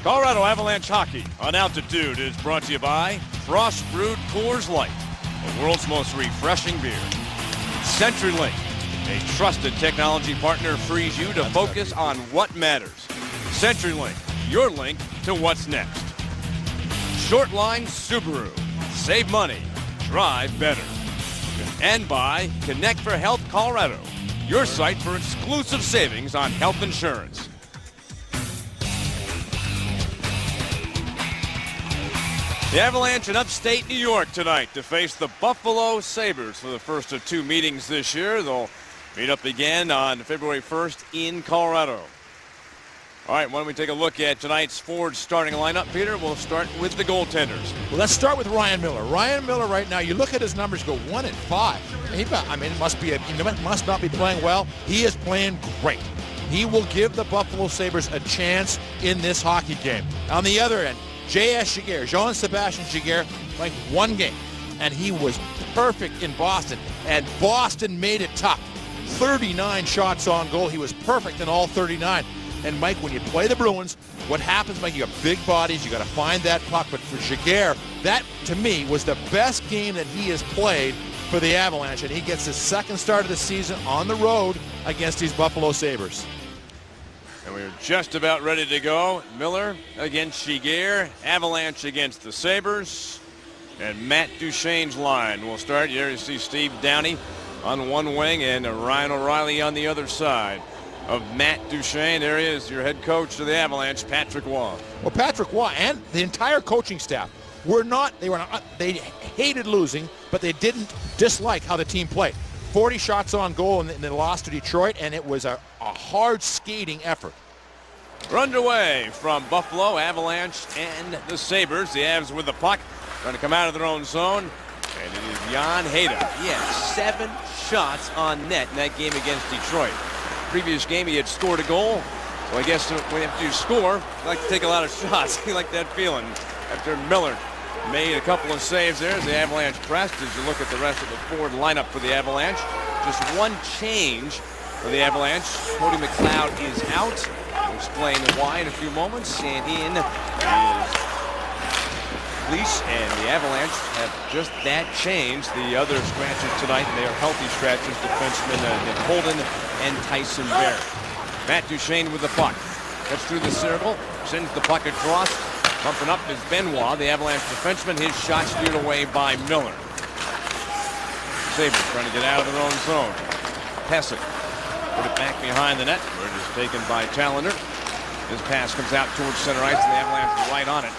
Colorado Avalanche Hockey on Altitude is brought to you by Frost Brewed Coors Light, the world's most refreshing beer. CenturyLink, a trusted technology partner, frees you to focus on what matters. CenturyLink, your link to what's next. Shortline Subaru, save money, drive better. And by Connect for Health Colorado, your site for exclusive savings on health insurance. The Avalanche in upstate New York tonight to face the Buffalo Sabres for the first of two meetings this year. They'll meet up again on February 1st in Colorado. All right, why don't we take a look at tonight's Ford starting lineup, Peter? We'll start with the goaltenders. Well, let's start with Ryan Miller. Ryan Miller right now, you look at his numbers, go 1-5. He must not be playing well. He is playing great. He will give the Buffalo Sabres a chance in this hockey game. On the other end, J.S. Giguère, Jean-Sébastien Giguère, playing one game, and he was perfect in Boston, and Boston made it tough. 39 shots on goal. He was perfect in all 39. And, Mike, when you play the Bruins, what happens, Mike, you got big bodies, you got to find that puck. But for Giguère, that, to me, was the best game that he has played for the Avalanche, and he gets his second start of the season on the road against these Buffalo Sabres. And we're just about ready to go. Miller against Giguère, Avalanche against the Sabres, and Matt Duchene's line will start. Here you see Steve Downey on one wing and Ryan O'Reilly on the other side of Matt Duchene. There he is, your head coach of the Avalanche, Patrick Waugh. Well, Patrick Waugh and the entire coaching staff they hated losing, but they didn't dislike how the team played. 40 shots on goal and they lost to Detroit, and it was a hard skating effort. We're underway from Buffalo, Avalanche, and the Sabres. The Avs with the puck, trying to come out of their own zone, and it is Jan Hejda. He had 7 shots on net in that game against Detroit. Previous game, he had scored a goal. So I guess when you score, you like to take a lot of shots. You like that feeling. After Miller made a couple of saves there as the Avalanche pressed. As you look at the rest of the forward lineup for the Avalanche, just one change for the Avalanche. Cody McLeod is out. We'll explain why in a few moments. And in is Fleece, and the Avalanche have just that change. The other scratches tonight, and they are healthy scratches, defensemen Holden and Tyson Barrie. Matt Duchene with the puck. Cuts through the circle, sends the puck across. Bumping up is Benoit, the Avalanche defenseman. His shot steered away by Miller. Sabres trying to get out of their own zone. Pesek put it back behind the net. Where it is taken by Tallender. His pass comes out towards center ice, and the Avalanche are right on it.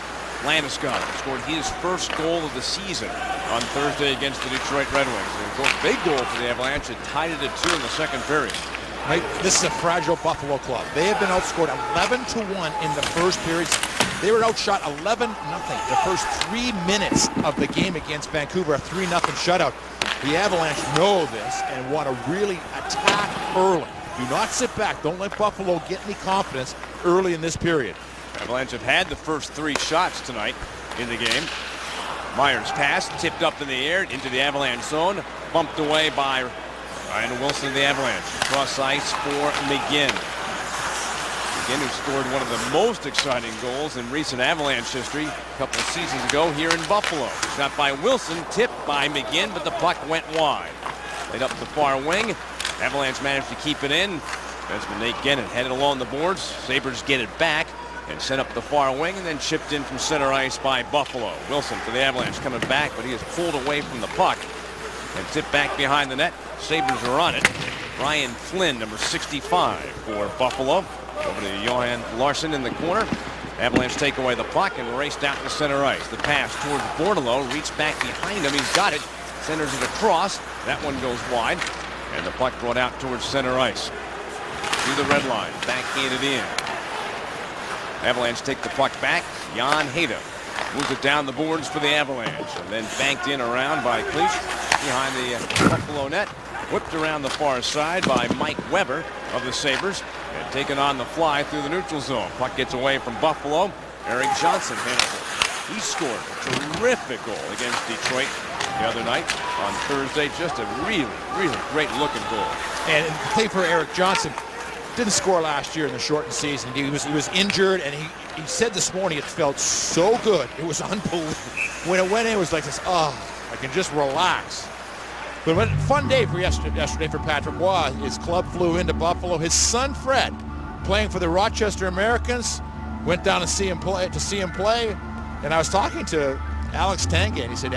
Landeskog scored his first goal of the season on Thursday against the Detroit Red Wings. A big goal for the Avalanche. It tied it at 2 in the second period. Mike, this is a fragile Buffalo club. They have been outscored 11-1 in the first period. They were outshot 11-0 the first 3 minutes of the game against Vancouver, a 3-0 shutout. The Avalanche know this and want to really attack early. Do not sit back. Don't let Buffalo get any confidence early in this period. Avalanche have had the first 3 shots tonight in the game. Myers' pass tipped up in the air into the Avalanche zone, bumped away by Ryan Wilson of the Avalanche. Cross ice for McGinn. McGinn, who scored one of the most exciting goals in recent Avalanche history a couple of seasons ago here in Buffalo. Shot by Wilson, tipped by McGinn, but the puck went wide. Laid up the far wing. Avalanche managed to keep it in. Defenseman Nate Gennon headed along the boards. Sabres get it back and sent up the far wing, and then chipped in from center ice by Buffalo. Wilson for the Avalanche coming back, but he is pulled away from the puck and tipped back behind the net. Sabres are on it. Ryan Flynn, number 65 for Buffalo. Over to Johan Larsson in the corner. Avalanche take away the puck and raced out to center ice. The pass towards Bordeleau, reached back behind him. He's got it. Centers it across. That one goes wide. And the puck brought out towards center ice. Through the red line. Backhanded in. Avalanche take the puck back. Jan Hejda moves it down the boards for the Avalanche. And then banked in around by Cleach behind the Buffalo net. Whipped around the far side by Mike Weber of the Sabres. And taken on the fly through the neutral zone. Puck gets away from Buffalo. Eric Johnson handles it. He scored a terrific goal against Detroit the other night on Thursday. Just a really, really great looking goal. And the thing for Eric Johnson, didn't score last year in the shortened season. He was injured, and he said this morning it felt so good. It was unbelievable. When it went in, it was like this, oh, I can just relax. But what a fun day for yesterday for Patrick Roy. His club flew into Buffalo. His son Fred, playing for the Rochester Americans, went down to see him play. And I was talking to Alex Tanguay, and he said,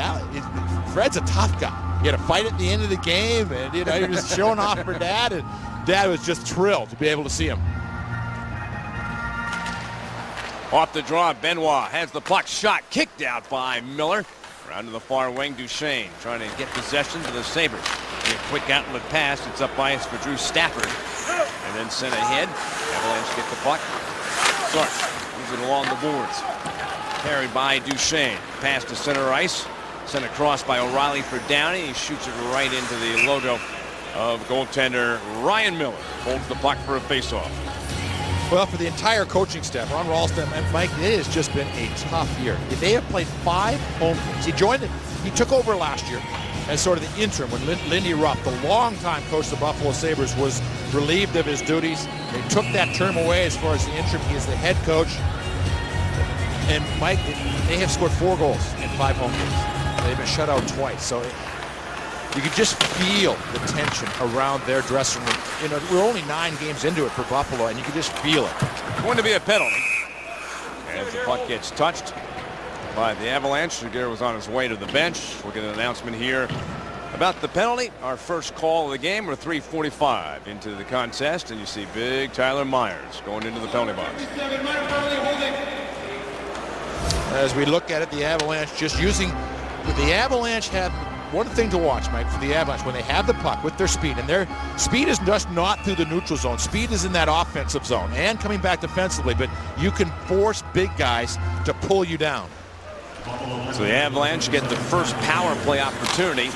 Fred's a tough guy. He had a fight at the end of the game, and he was showing off for Dad, and Dad was just thrilled to be able to see him. Off the draw, Benoit has the puck, shot kicked out by Miller. Around to the far wing, Duchesne trying to get possession to the Sabres. A quick outlet pass. It's up ice for Drew Stafford. And then sent ahead. Avalanche get the puck. Sark moves it along the boards. Carried by Duchesne. Pass to center ice. Sent across by O'Reilly for Downey. He shoots it right into the logo of goaltender Ryan Miller. Holds the puck for a faceoff. Well, for the entire coaching staff, Ron Ralston and Mike, it has just been a tough year. They have played 5 home games. He took over last year as sort of the interim when Lindy Ruff, the longtime coach of the Buffalo Sabres, was relieved of his duties. They took that term away as far as the interim. He is the head coach. And Mike, they have scored 4 goals in 5 home games. They've been shut out twice. So you could just feel the tension around their dressing room. You know, we're only 9 games into it for Buffalo, and you could just feel it. Going to be a penalty. As the puck gets touched by the Avalanche, Sugar was on his way to the bench. We'll get an announcement here about the penalty. Our first call of the game. We're 3:45 into the contest, and you see big Tyler Myers going into the penalty box. As we look at it, the Avalanche just using. The Avalanche have one thing to watch, Mike, for the Avalanche when they have the puck with their speed, and their speed is just not through the neutral zone. Speed is in that offensive zone and coming back defensively, but you can force big guys to pull you down. So the Avalanche get the first power play opportunity.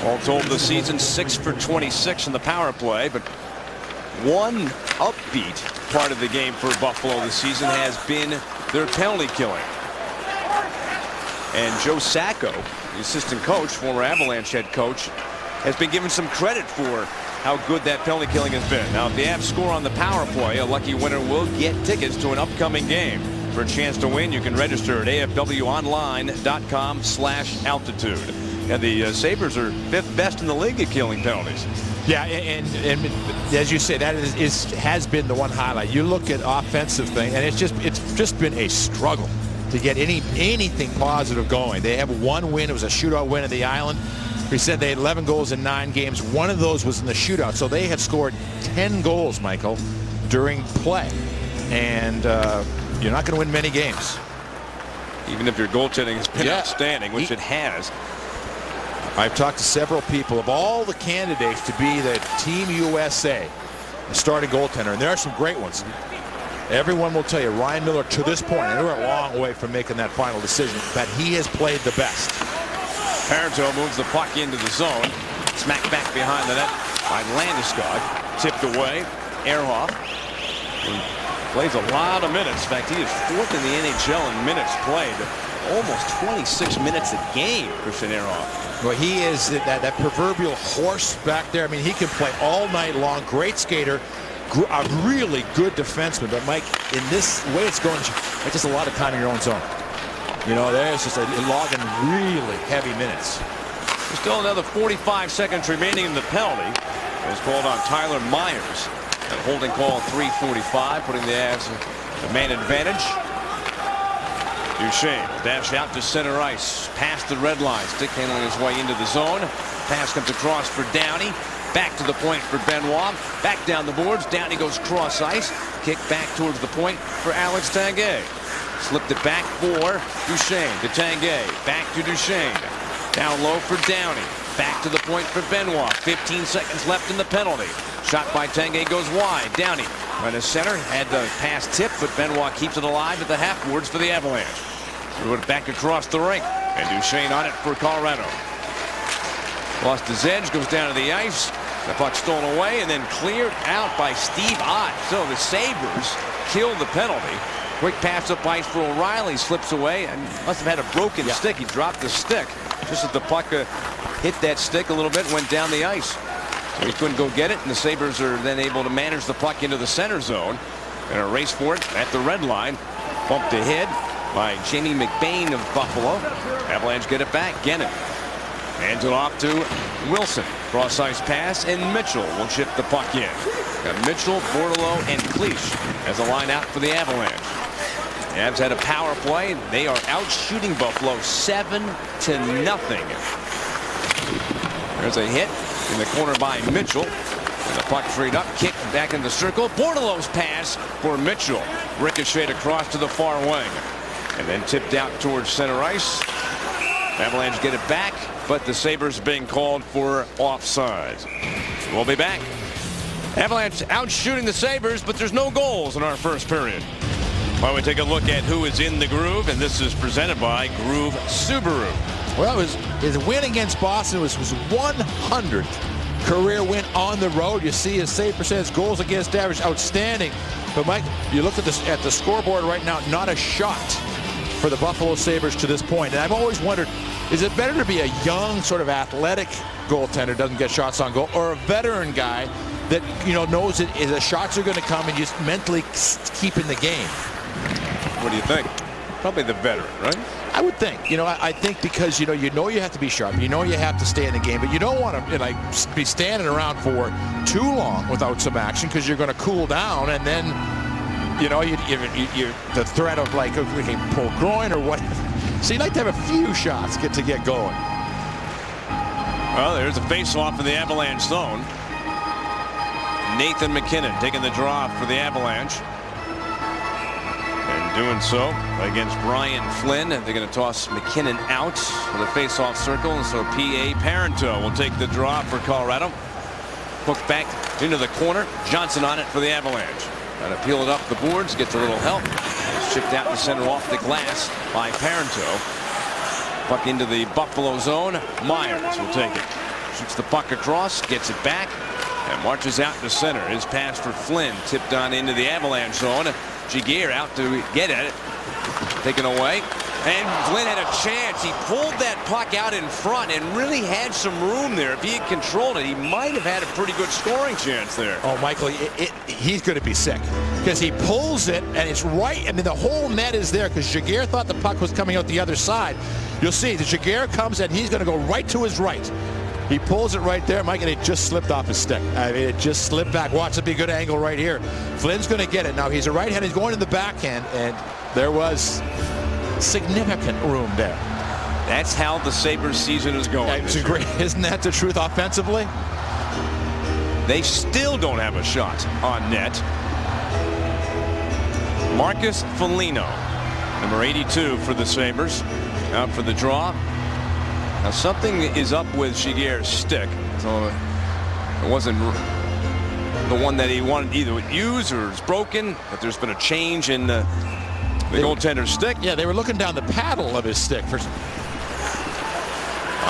All told the season, 6 for 26 in the power play, but one upbeat part of the game for Buffalo this season has been their penalty killing. And Joe Sacco, the assistant coach, former Avalanche head coach, has been given some credit for how good that penalty killing has been. Now, if the Avs score on the power play, a lucky winner will get tickets to an upcoming game. For a chance to win, you can register at afwonline.com/altitude. And the Sabres are 5th best in the league at killing penalties. Yeah, and as you say, that has been the one highlight. You look at offensive thing, and it's just been a struggle to get anything positive going. They have 1 win. It was a shootout win at the Island. We said they had 11 goals in 9 games. 1 of those was in the shootout. So they have scored 10 goals, Michael, during play. And you're not going to win many games. Even if your goaltending has been outstanding, which it has. I've talked to several people of all the candidates to be the Team USA starting goaltender, and there are some great ones. Everyone will tell you Ryan Miller to this point, and we're a long way from making that final decision, that he has played the best. Parenteau moves the puck into the zone. Smacked back behind the net by Landeskog. Tipped away. Ehrhoff plays a lot of minutes. In fact, he is 4th in the NHL in minutes played. Almost 26 minutes a game, Christian Ehrhoff. Well, he is that proverbial horse back there. I mean, he can play all night long. Great skater. A really good defenseman. But, Mike, in this way it's going, it's just a lot of time in your own zone. You know, there's just a logging really heavy minutes. There's still another 45 seconds remaining in the penalty. It was called on Tyler Myers. A holding call 3:45, putting the Avs the man advantage. Duchesne dash out to center ice, past the red line, stick handling his way into the zone. Pass comes across for Downey. Back to the point for Benoit. Back down the boards. Downey goes cross ice. Kick back towards the point for Alex Tanguay. Slipped it back for Duchesne to Tanguay. Back to Duchesne. Down low for Downey. Back to the point for Benoit. 15 seconds left in the penalty. Shot by Tanguay goes wide. Downey right to center. Had the pass tipped, but Benoit keeps it alive at the half boards for the Avalanche. Threw it back across the rink. And Duchesne on it for Colorado. Lost his edge. Goes down to the ice. The puck stolen away and then cleared out by Steve Ott. So the Sabres killed the penalty. Quick pass up ice for O'Reilly. Slips away and must have had a broken stick. He dropped the stick just as the puck hit that stick a little bit and went down the ice. So he couldn't go get it, and the Sabres are then able to manage the puck into the center zone. And a race for it at the red line. Bumped ahead by Jamie McBain of Buffalo. Avalanche get it back. Gennon hands it off to Wilson. Cross ice pass, and Mitchell will chip the puck in. Got Mitchell, Bordeleau, and Cleach as a line out for the Avalanche. The Avs had a power play. They are out shooting Buffalo 7-0. There's a hit in the corner by Mitchell. And the puck freed up, kicked back in the circle. Bordeleau's pass for Mitchell. Ricocheted across to the far wing. And then tipped out towards center ice. Avalanche get it back, but the Sabres being called for offside. We'll be back. Avalanche out shooting the Sabres, but there's no goals in our first period. Why don't we take a look at who is in the groove, and this is presented by Groove Subaru. Well, his win against Boston was 100th career win on the road. You see his save percentage, goals against average, outstanding. But Mike, you look at the scoreboard right now, not a shot for the Buffalo Sabres to this point. And I've always wondered, is it better to be a young, sort of athletic goaltender, doesn't get shots on goal, or a veteran guy that, you know, knows that the shots are going to come and just mentally keep in the game? What do you think? Probably the veteran, right? I would think. You know, I think because, you have to be sharp. You know you have to stay in the game, but you don't want to be standing around for too long without some action, because you're going to cool down, and then, you the threat of like we can pull groin or what. So you like to have a few shots to get going. Well, there's a face-off in the Avalanche zone. Nathan MacKinnon taking the draw for the Avalanche. And doing so against Brian Flynn. They're going to toss MacKinnon out for the face-off circle. And so P.A. Parenteau will take the draw for Colorado. Hook back into the corner. Johnson on it for the Avalanche. Trying to peel it up the boards. Gets a little help. Shipped out to center off the glass by Parenteau. Puck into the Buffalo zone. Myers will take it. Shoots the puck across. Gets it back. And marches out to center. His pass for Flynn. Tipped on into the Avalanche zone. Giguère out to get at it. Taken away. And Flynn had a chance. He pulled that puck out in front and really had some room there. If he had controlled it, he might have had a pretty good scoring chance there. Oh, Michael, he's going to be sick, because he pulls it and it's right. I mean, the whole net is there, because Giguère thought the puck was coming out the other side. You'll see the Giguère comes and he's going to go right to his right. He pulls it right there, Mike, and it just slipped off his stick. I mean, it just slipped back. Watch it be a good angle right here. Flynn's going to get it. Now, he's a right hand. He's going to the backhand, and there was significant room there. That's how the Sabres season is going. It's great. Isn't that the truth offensively? They still don't have a shot on net. Marcus Foligno, number 82 for the Sabres, out for the draw. Now something is up with Giguère's stick. So it wasn't the one that he wanted either to use, or it's broken. But there's been a change in the goaltender's stick. Yeah, they were looking down the paddle of his stick. On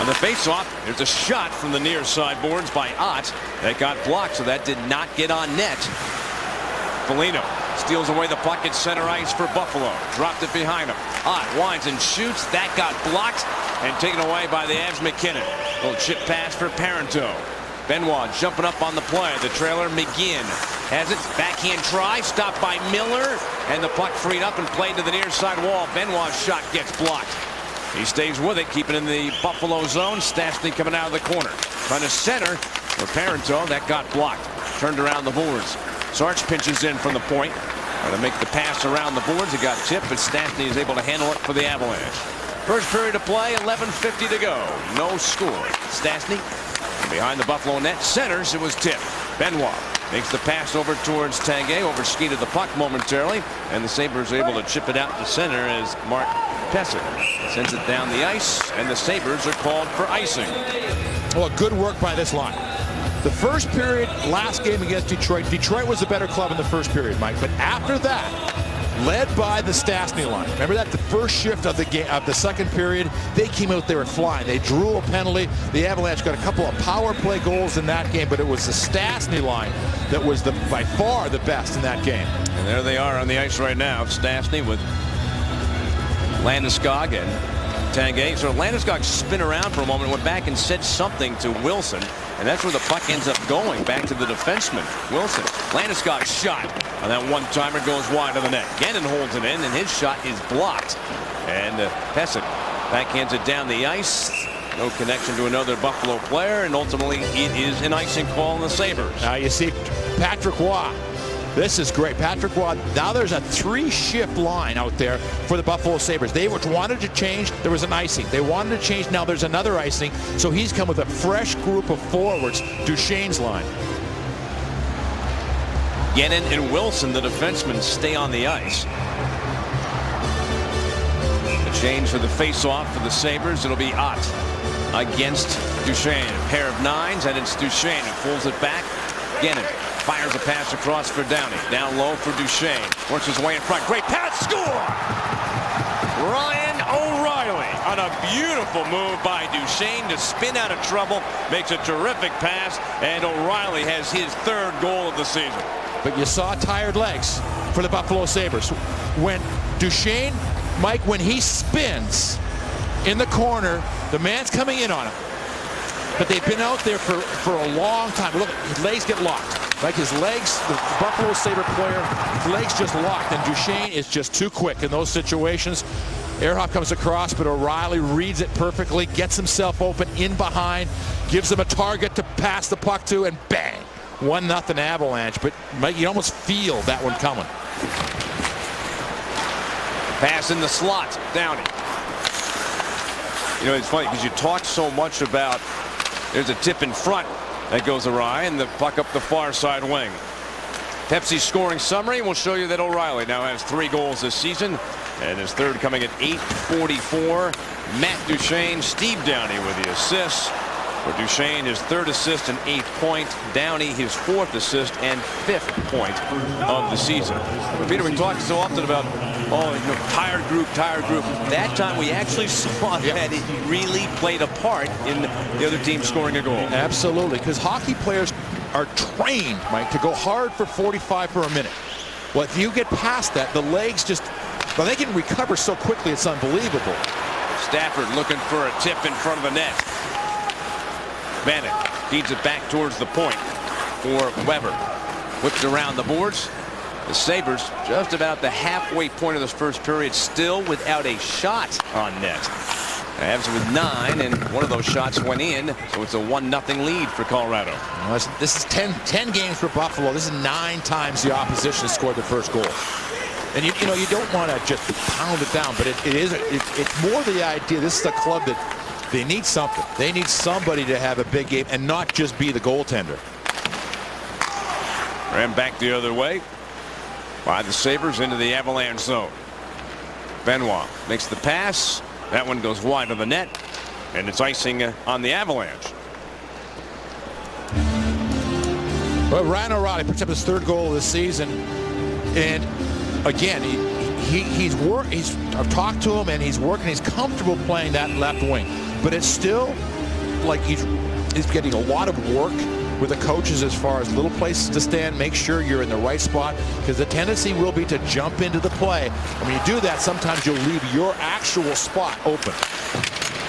the face-off, there's a shot from the near side boards by Ott that got blocked, so that did not get on net. Foligno steals away the puck at center ice for Buffalo. Dropped it behind him. Ott winds and shoots. That got blocked and taken away by the Avs MacKinnon. Little chip pass for Parenteau. Benoit jumping up on the play. The trailer, McGinn has it. Backhand try. Stopped by Miller. And the puck freed up and played to the near side wall. Benoit's shot gets blocked. He stays with it, keeping in the Buffalo zone. Stastny coming out of the corner. Trying to center for Parenteau. That got blocked. Turned around the boards. Sarch pinches in from the point. Trying to make the pass around the boards. It got tipped, but Stastny is able to handle it for the Avalanche. First period of play, 11:50 to go. No score. Stastny behind the Buffalo net. Centers. It was tipped. Benoit makes the pass over towards Tanguay. Overskated the puck momentarily. And the Sabres are able to chip it out to center as Mark Pysyk sends it down the ice. And the Sabres are called for icing. Well, good work by this line. The first period, last game against Detroit. Detroit was the better club in the first period, Mike. But after that, led by the Stastny line. Remember that the first shift of the game of the second period, they came out, they were flying. They drew a penalty. The Avalanche got a couple of power play goals in that game, but it was the Stastny line that was by far the best in that game. And there they are on the ice right now. Stastny with Landeskog and Tanguay. So Landeskog spin around for a moment, went back and said something to Wilson. And that's where the puck ends up going, back to the defenseman, Wilson. Landeskog's shot on that one-timer goes wide of the net. Gannon holds it in, and his shot is blocked. And Pesek backhands it down the ice. No connection to another Buffalo player, and ultimately it is an icing call on the Sabres. Now you see Patrick Roy. This is great. Patrick Roy, now there's a 3-shift line out there for the Buffalo Sabres. They wanted to change, there was an icing. They wanted to change, now there's another icing. So he's come with a fresh group of forwards, Duchesne's line. Gannon and Wilson, the defensemen, stay on the ice. The change for the face-off for the Sabres, it'll be Ott against Duchesne. A pair of nines, and it's Duchesne who pulls it back. Gannon fires a pass across for Downey. Down low for Duchesne. Works his way in front. Great pass. Score! Ryan O'Reilly on a beautiful move by Duchesne to spin out of trouble. Makes a terrific pass, and O'Reilly has his 3rd goal of the season. But you saw tired legs for the Buffalo Sabres. When Duchesne, Mike, when he spins in the corner, the man's coming in on him. But they've been out there for a long time. Look, his legs get locked. Like his legs, the Buffalo Sabre player, his legs just locked. And Duchesne is just too quick in those situations. Ehrhoff comes across, but O'Reilly reads it perfectly, gets himself open in behind, gives him a target to pass the puck to, and bang! 1-0 Avalanche. But Mike, you almost feel that one coming. Pass in the slot. Downey. You know, it's funny because you talk so much about there's a tip in front that goes awry, and the puck up the far side wing. Pepsi's scoring summary will show you that O'Reilly now has 3 goals this season, and his 3rd coming at 8:44. Matt Duchesne, Steve Downey with the assists. For Duchesne, his 3rd assist and 8th point. Downey, his 4th assist and 5th point of the season. But Peter, we talk so often about, tired group. That time we actually saw that it really played a part in the other team scoring a goal. Absolutely, because hockey players are trained, Mike, to go hard for 45 for a minute. Well, if you get past that, the legs just, well, they can recover so quickly, it's unbelievable. Stafford looking for a tip in front of the net. Bennett feeds it back towards the point for Weber. Whipped around the boards. The Sabres just about the halfway point of this first period, still without a shot on net. Avs with 9, and one of those shots went in, so it's a 1-0 lead for Colorado. Well, this is 10 games for Buffalo. This is 9 times the opposition scored the first goal. And you know, you don't want to just pound it down, but it's more the idea. This is a club that they need something. They need somebody to have a big game and not just be the goaltender. Ran back the other way by the Sabres into the Avalanche zone. Benoit makes the pass. That one goes wide of the net, and it's icing on the Avalanche. Well, Ryan O'Reilly picks up his 3rd goal of the season, and again, I've talked to him, and he's working. He's comfortable playing that left wing, but it's still like he's getting a lot of work with the coaches as far as little places to stand, make sure you're in the right spot, because the tendency will be to jump into the play. And when you do that, sometimes you'll leave your actual spot open.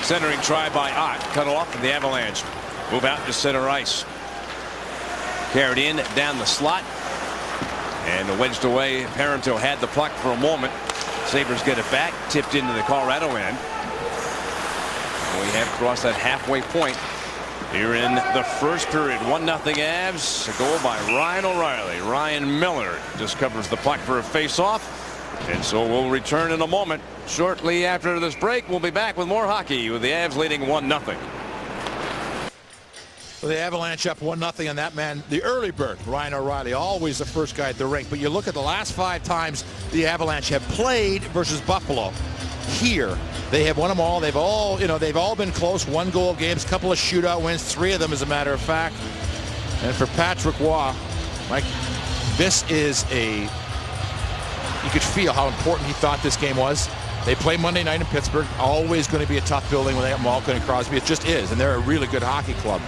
Centering try by Ott, cut off, and the Avalanche move out to center ice. Carried in down the slot, and wedged away. Parenteau had the puck for a moment. Sabres get it back, tipped into the Colorado end. We have crossed that halfway point here in the first period. 1-0 Avs. A goal by Ryan O'Reilly. Ryan Miller just covers the puck for a face-off. And so we'll return in a moment. Shortly after this break, we'll be back with more hockey with the Avs leading 1-0. Well, the Avalanche up 1-0 on that man, the early bird, Ryan O'Reilly, always the first guy at the rink. But you look at the last 5 times the Avalanche have played versus Buffalo here. They have won them all. They've all been close, 1-goal games, couple of shootout wins, 3 of them as a matter of fact. And for Patrick Roy, Mike, this is you could feel how important he thought this game was. They play Monday night in Pittsburgh, always going to be a tough building when they have Malkin and Crosby. It just is, and they're a really good hockey club.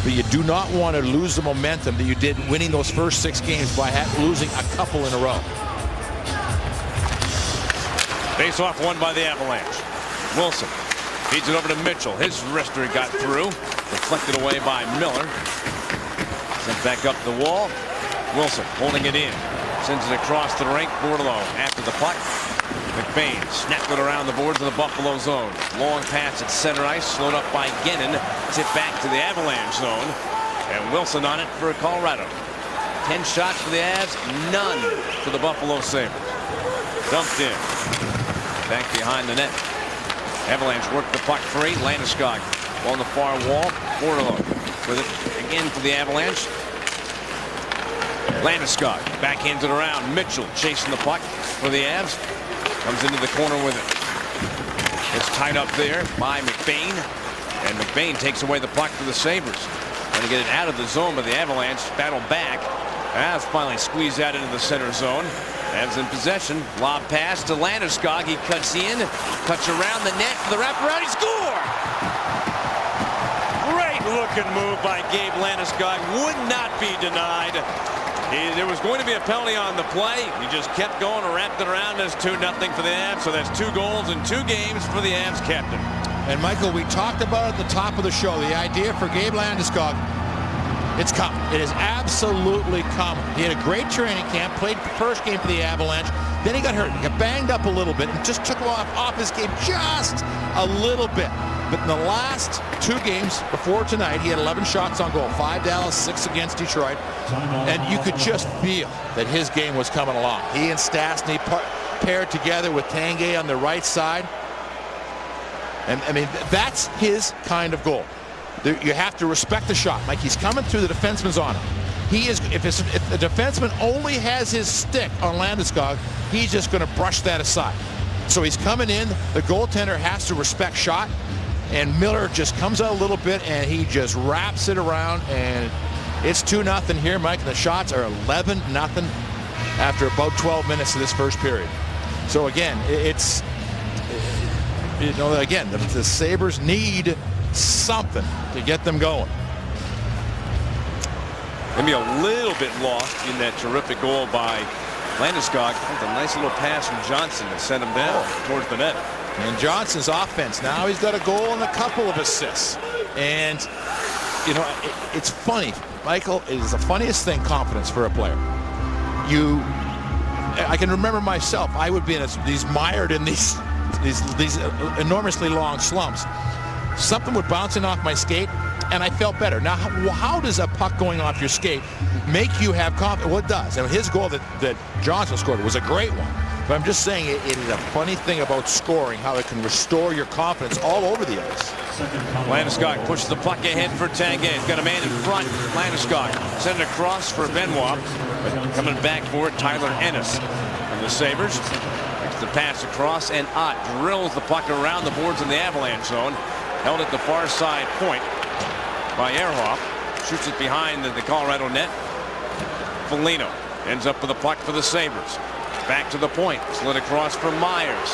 But you do not want to lose the momentum that you did winning those first 6 games by losing a couple in a row. Face-off won by the Avalanche. Wilson Feeds it over to Mitchell. His wrister got through. Deflected away by Miller. Sent back up the wall. Wilson holding it in. Sends it across the rink. Bordeleau after the puck. McBain snapped it around the boards of the Buffalo zone. Long pass at center ice. Slowed up by Gennon. Tipped back to the Avalanche zone. And Wilson on it for Colorado. 10 shots for the Avs. None for the Buffalo Sabres. Dumped in. Back behind the net. Avalanche work the puck free. Landeskog on the far wall. Bordeleau with it again for the Avalanche. Landeskog backhands it around. Mitchell chasing the puck for the Avs. Comes into the corner with it. It's tied up there by McBain. And McBain takes away the puck for the Sabres. Trying to get it out of the zone, but the Avalanche battle back. Avs finally squeeze out into the center zone. Avs in possession. Lob pass to Landeskog. He cuts in. Cuts around the net for the wraparound. He score! Great looking move by Gabe Landeskog. Would not be denied. There was going to be a penalty on the play. He just kept going and wrapped it around. It's 2-0 for the Avs. So that's 2 goals in 2 games for the Avs captain. And Michael, we talked about at the top of the show, the idea for Gabe Landeskog, it's come. It is absolutely come. He had a great training camp, played the first game for the Avalanche. Then he got hurt. He got banged up a little bit and just took him off his game just a little bit. But in the last 2 games before tonight, he had 11 shots on goal. 5 Dallas, 6 against Detroit. And you could just feel that his game was coming along. He and Stastny paired together with Tanguay on the right side. And I mean, that's his kind of goal. You have to respect the shot. Mike, he's coming through, the defenseman's on him. He is, if the defenseman only has his stick on Landeskog, he's just going to brush that aside. So he's coming in. The goaltender has to respect shot. And Miller just comes out a little bit and he just wraps it around. And it's 2-0 here, Mike. And the shots are 11-0 after about 12 minutes of this first period. So again, it's, you know, again, the Sabres need something to get them going. Maybe a little bit lost in that terrific goal by Landeskog. A nice little pass from Johnson that sent him down towards the net. And Johnson's offense, now he's got a goal and a couple of assists. And, you know, it's funny. Michael, it is the funniest thing, confidence for a player. I can remember myself, I would be in mired in these enormously long slumps. Something would bounce in off my skate, and I felt better. Now, how does a puck going off your skate make you have confidence? Well, it does. I mean, his goal that Johnson scored was a great one. But I'm just saying it is a funny thing about scoring, how it can restore your confidence all over the ice. Landeskog pushes the puck ahead for Tanguay. He's got a man in front. Landeskog sent it across for Benoit. Coming back for it, Tyler Ennis from the Sabres. Makes the pass across, and Ott drills the puck around the boards in the Avalanche zone. Held at the far side point by Ehrhoff. Shoots it behind the Colorado net. Foligno ends up with the puck for the Sabres. Back to the point. Slid across for Myers.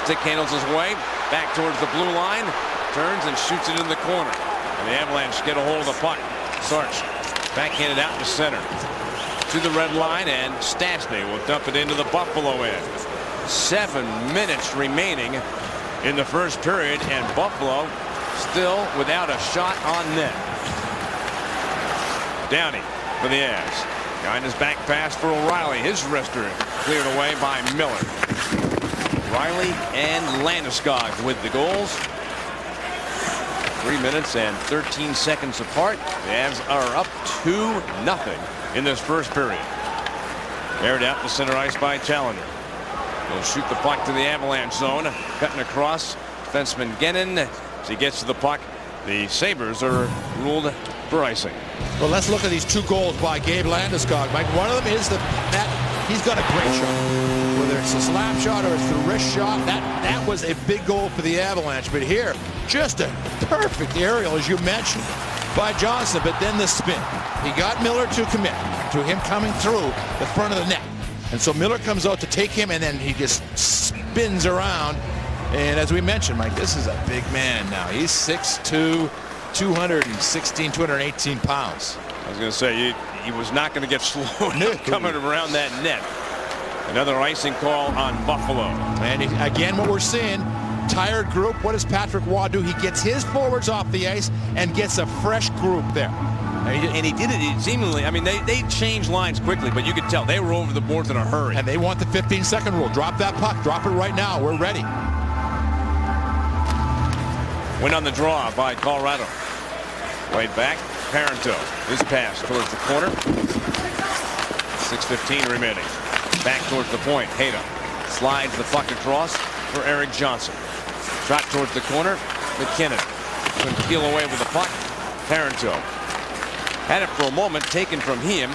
Stick handles his way. Back towards the blue line. Turns and shoots it in the corner. And the Avalanche get a hold of the puck. Sarch backhanded out to center. To the red line, and Stastny will dump it into the Buffalo end. 7 minutes remaining in the first period, and Buffalo still without a shot on net. Downey for the Avs. Behind his back pass for O'Reilly. His wrister cleared away by Miller. Riley and Landeskog with the goals. 3 minutes and 13 seconds apart. The Avs are up 2-0 in this first period. Aired out to center ice by Challenger. He'll shoot the puck to the Avalanche zone. Cutting across. Defenseman Gennon. As he gets to the puck, the Sabres are ruled for icing. Well, let's look at these 2 goals by Gabe Landeskog. Mike, one of them is that he's got a great shot. Whether it's a slap shot or it's the wrist shot, that was a big goal for the Avalanche. But here, just a perfect aerial, as you mentioned, by Johnson. But then the spin. He got Miller to commit to him coming through the front of the net. And so Miller comes out to take him, and then he just spins around. And as we mentioned, Mike, this is a big man now. He's 6'2", 216, 218 pounds. I was going to say, he was not going to get slowed coming around that net. Another icing call on Buffalo. And again, what we're seeing, tired group, what does Patrick Waugh do? He gets his forwards off the ice and gets a fresh group there. And he did it seemingly. I mean, they changed lines quickly, but you could tell they were over the boards in a hurry. And they want the 15-second rule. Drop that puck. Drop it right now. We're ready. Win on the draw by Colorado. Played back. Parenteau. His pass towards the corner. 6:15 remaining. Back towards the point. Hayda slides the puck across for Erik Johnson. Shot towards the corner. McKinnon couldn't peel away with the puck. Parenteau had it for a moment, taken from him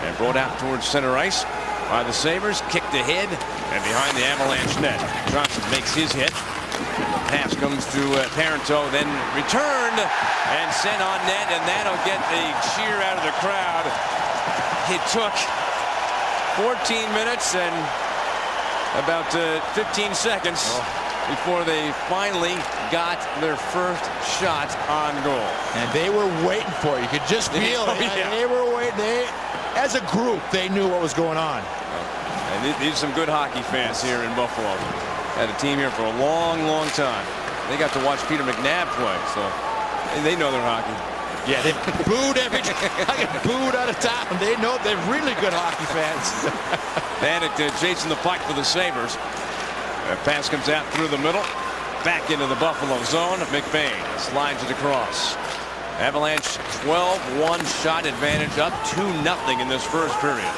and brought out towards center ice by the Sabres. Kicked ahead and behind the Avalanche net. Johnson makes his hit. The pass comes to Parenteau, then returned and sent on net, and that'll get a cheer out of the crowd. It took 14 minutes and about 15 seconds before they finally got their first shot on goal. And they were waiting for it. You could just feel it. Yeah. They were waiting. As a group, they knew what was going on. And these are some good hockey fans here in Buffalo. Had a team here for a long, long time. They got to watch Peter McNabb play, so they know their hockey. Yeah, they booed every I get booed out of town. They know they're really good hockey fans. Vanek chasing the puck for the Sabres. A pass comes out through the middle. Back into the Buffalo zone. McBain slides it across. Avalanche 12-1 shot advantage, up 2-0 in this first period.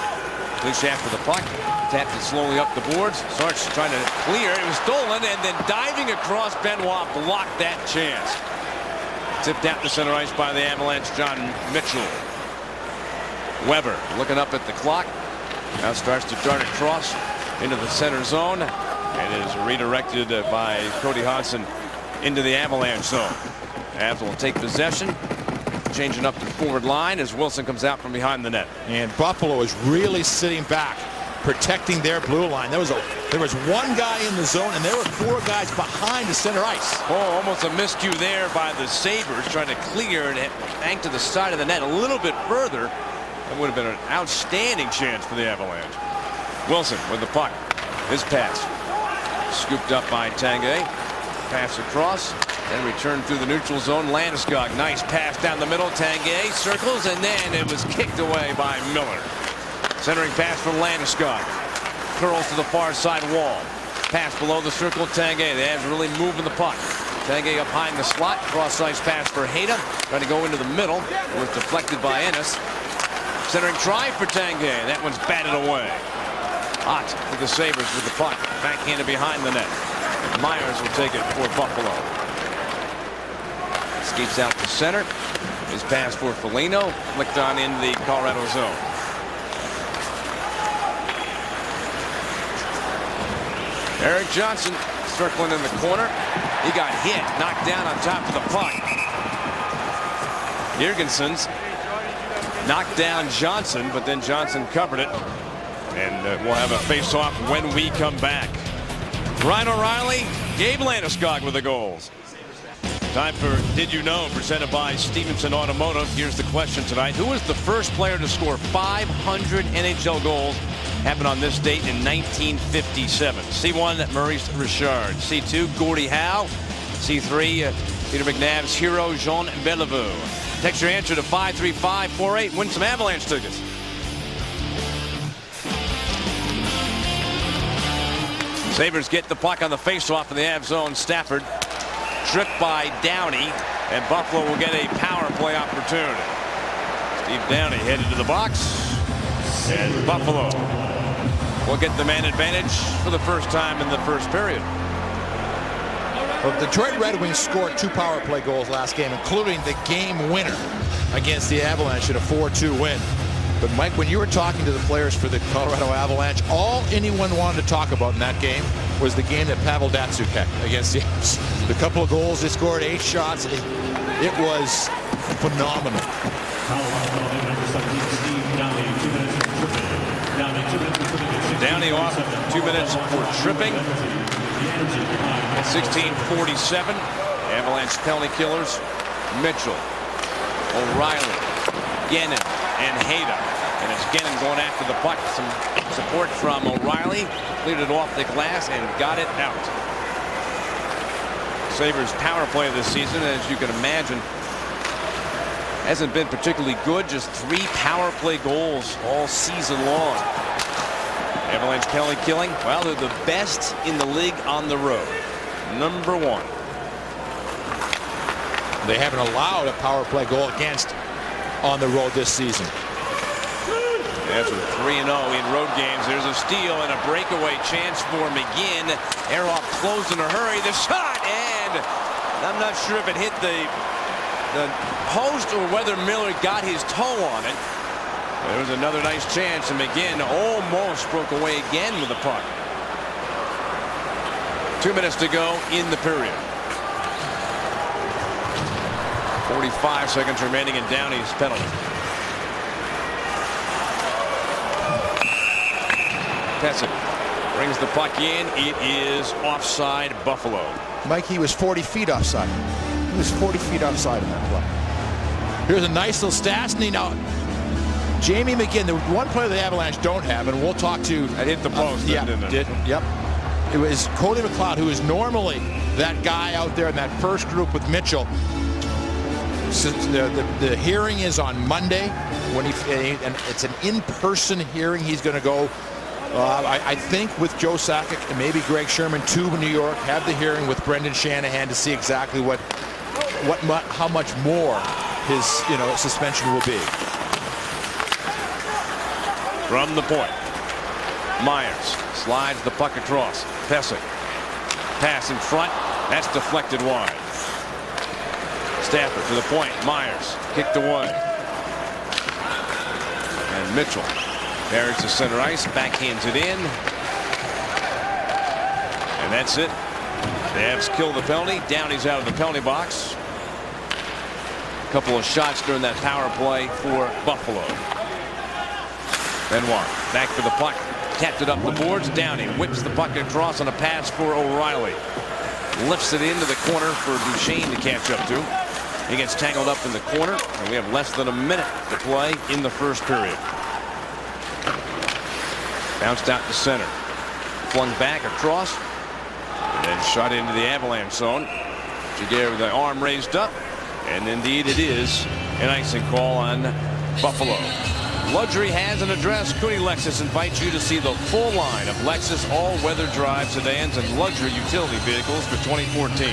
Clich after the puck. Tapped it slowly up the boards. Sarch trying to clear. It was stolen, and then diving across, Benoit blocked that chance. Tipped out to center ice by the Avalanche, John Mitchell. Weber looking up at the clock. Now starts to dart across into the center zone. And is redirected by Cody Hodgson into the Avalanche zone. Avs will take possession. Changing up the forward line as Wilson comes out from behind the net. And Buffalo is really sitting back, protecting their blue line. There was one guy in the zone, and there were four guys behind the center ice. Oh, almost a miscue there by the Sabres, trying to clear and hang to the side of the net a little bit further. That would have been an outstanding chance for the Avalanche. Wilson with the puck. His pass. Scooped up by Tanguay. Pass across. Then returned through the neutral zone. Landeskog. Nice pass down the middle. Tanguay circles, and then it was kicked away by Miller. Centering pass from Landeskog. Curls to the far side wall. Pass below the circle. Tanguay. The Avs really moving the puck. Tanguay up high in the slot. Cross ice pass for Hayda. Trying to go into the middle. It was deflected by Ennis. Centering try for Tanguay. That one's batted away. Ott for the Sabres with the puck. Backhanded behind the net. Myers will take it for Buffalo. Skates out to center. His pass for Foligno. Flicked on in the Colorado zone. Erik Johnson circling in the corner. He got hit. Knocked down on top of the puck. Jurgensen's knocked down Johnson, but then Johnson covered it. And we'll have a face-off when we come back. Ryan O'Reilly, Gabe Landeskog with the goals. Time for Did You Know, presented by Stevenson Automotive. Here's the question tonight. Who was the first player to score 500 NHL goals? Happened on this date in 1957. C1, Maurice Richard. C2, Gordie Howe. C3, Peter McNabb's hero, Jean Beliveau. Text your answer to 53548. Win some Avalanche tickets. Sabres get the puck on the faceoff in the Avs zone. Stafford tripped by Downey, and Buffalo will get a power play opportunity. Steve Downey headed to the box, and Buffalo will get the man advantage for the first time in the first period. Well, the Detroit Red Wings scored 2 power play goals last game, including the game winner against the Avalanche in a 4-2 win. But Mike, when you were talking to the players for the Colorado Avalanche, all anyone wanted to talk about in that game was the game that Pavel Datsyuk had against the Avs. The couple of goals they scored, 8 shots. It was phenomenal. Downey off 2 minutes for tripping. At 16:47, Avalanche penalty killers. Mitchell, O'Reilly, Gannon, and Hayda. And it's Gannon going after the puck. Some support from O'Reilly. Cleared it off the glass and got it out. Sabres power play this season, as you can imagine, hasn't been particularly good. Just 3 power play goals all season long. Avalanche penalty killing, well, they're the best in the league on the road. Number 1. They haven't allowed a power play goal against on the road this season. After 3-0 in road games, there's a steal and a breakaway chance for McGinn. Ehrhoff closed in a hurry. The shot, and I'm not sure if it hit the post or whether Miller got his toe on it. There was another nice chance, and McGinn almost broke away again with the puck. 2 minutes to go in the period. 45 seconds remaining in Downey's penalty. Pesek brings the puck in. It is offside, Buffalo. Mike, he was 40 feet offside. He was 40 feet offside in that play. Here's a nice little Stastny. Now, Jamie McGinn, the one player the Avalanche don't have, and we'll talk to. It hit the post, didn't it? Yep. It was Cody McLeod, who is normally that guy out there in that first group with Mitchell. The hearing is on Monday, and it's an in-person hearing. He's going to go. I think with Joe Sakic and maybe Greg Sherman to New York, have the hearing with Brendan Shanahan to see exactly how much more his suspension will be. From the point, Myers slides the puck across. Pesek, pass in front. That's deflected wide. Stafford to the point. Myers kicked away. And Mitchell carries to center ice, backhands it in. And that's it. The Avs kill the penalty. Downey's out of the penalty box. A couple of shots during that power play for Buffalo. Benoit back for the puck. Tapped it up the boards. Downey whips the puck across on a pass for O'Reilly. Lifts it into the corner for Duchesne to catch up to. He gets tangled up in the corner, and we have less than a minute to play in the first period. Bounced out to center. Flung back across. And then shot into the Avalanche zone. Giguère with the arm raised up. And indeed it is an icing call on Buffalo. Luxury has an address. Cooney Lexus invites you to see the full line of Lexus all-weather drive sedans and luxury utility vehicles for 2014.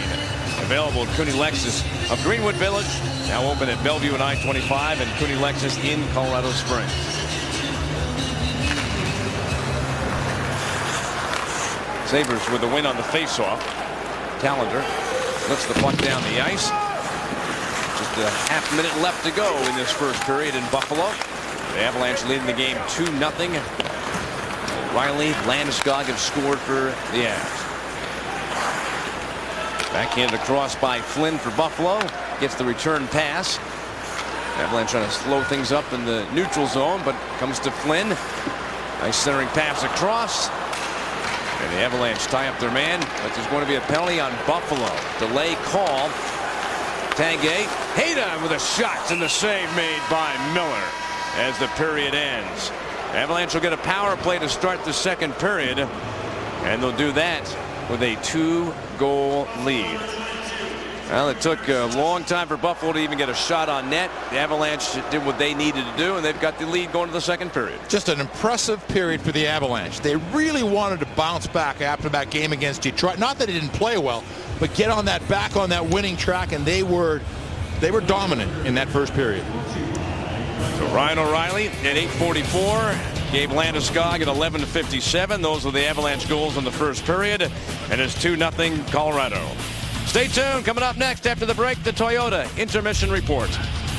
Available at Cooney Lexus of Greenwood Village, now open at Bellevue and I-25, and Cooney Lexus in Colorado Springs. Sabres with the win on the faceoff. Callender lifts the puck down the ice. Just a half-minute left to go in this first period in Buffalo. The Avalanche leading the game 2-0. Riley, Landeskog have scored for the Avs. Backhanded across by Flynn for Buffalo. Gets the return pass. Avalanche trying to slow things up in the neutral zone, but comes to Flynn. Nice centering pass across. And the Avalanche tie up their man, but there's going to be a penalty on Buffalo. Delay call. Tanguay. Hayda with a shot, and the save made by Miller as the period ends. Avalanche will get a power play to start the second period, and they'll do that with a 2-goal lead. Well, it took a long time for Buffalo to even get a shot on net. The Avalanche did what they needed to do, and they've got the lead going to the second period. Just an impressive period for the Avalanche. They really wanted to bounce back after that game against Detroit. Not that it didn't play well, but get on that winning track, and they were dominant in that first period. So Ryan O'Reilly at 8:44. Gabe Landeskog at 11:57. Those are the Avalanche goals in the first period, and it's 2-0 Colorado. Stay tuned. Coming up next after the break, the Toyota Intermission Report.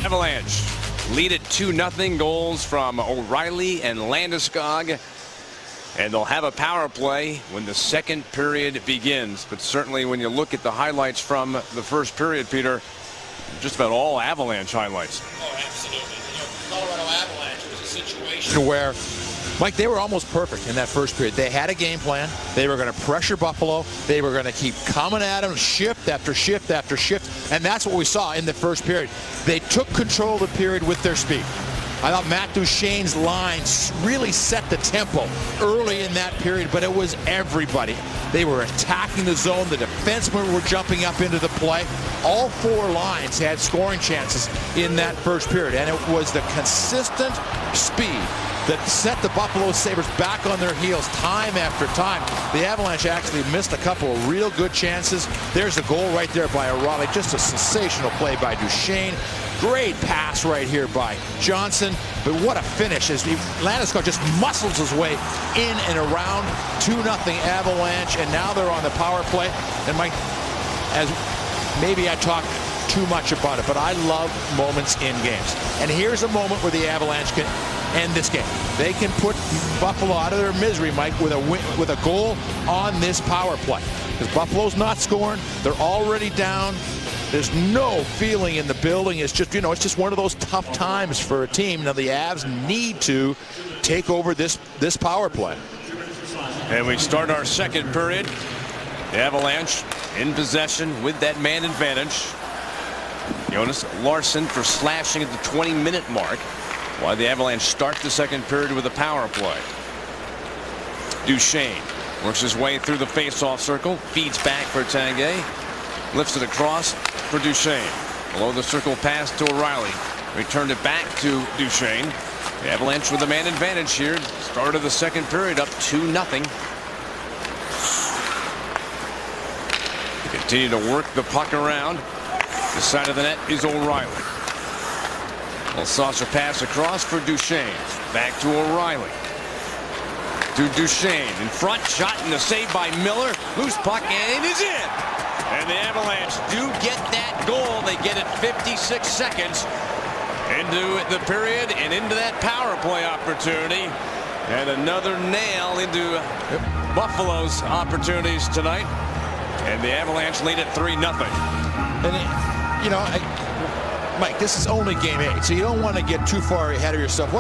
Avalanche lead at 2-0. Goals from O'Reilly and Landeskog. And they'll have a power play when the second period begins. But certainly when you look at the highlights from the first period, Peter, just about all Avalanche highlights. Oh, absolutely. Colorado Avalanche, it was a situation where, Mike, they were almost perfect in that first period. They had a game plan. They were going to pressure Buffalo. They were going to keep coming at them shift after shift after shift. And that's what we saw in the first period. They took control of the period with their speed. I thought Matt Duchene's lines really set the tempo early in that period, but it was everybody. They were attacking the zone. The defensemen were jumping up into the play. All four lines had scoring chances in that first period, and it was the consistent speed that set the Buffalo Sabres back on their heels time after time. The Avalanche actually missed a couple of real good chances. There's a goal right there by O'Reilly. Just a sensational play by Duchene. Great pass right here by Johnson. But what a finish as Landeskog just muscles his way in and around. 2-0 Avalanche, and now they're on the power play. And Mike, as maybe I talk too much about it, but I love moments in games. And here's a moment where the Avalanche can end this game. They can put Buffalo out of their misery, Mike, with a goal on this power play. Because Buffalo's not scoring. They're already down. There's no feeling in the building. It's just, it's just one of those tough times for a team. Now the Avs need to take over this power play. And we start our second period. The Avalanche in possession with that man advantage. Jonas Larsson for slashing at the 20-minute mark, while the Avalanche start the second period with a power play. Duchene works his way through the face-off circle, feeds back for Tanguay, lifts it across for Duchene. Below the circle pass to O'Reilly. Returned it back to Duchene. The Avalanche with a man advantage here. Start of the second period, up 2-0. They continue to work the puck around. The side of the net is O'Reilly. A saucer pass across for Duchene. Back to O'Reilly. To Duchene. In front, shot and the save by Miller. Loose puck and it is in. And the Avalanche do get that goal. They get it 56 seconds into the period and into that power play opportunity. And another nail into Buffalo's opportunities tonight. And the Avalanche lead at 3-0. And Mike, this is only game 8, so you don't want to get too far ahead of yourself.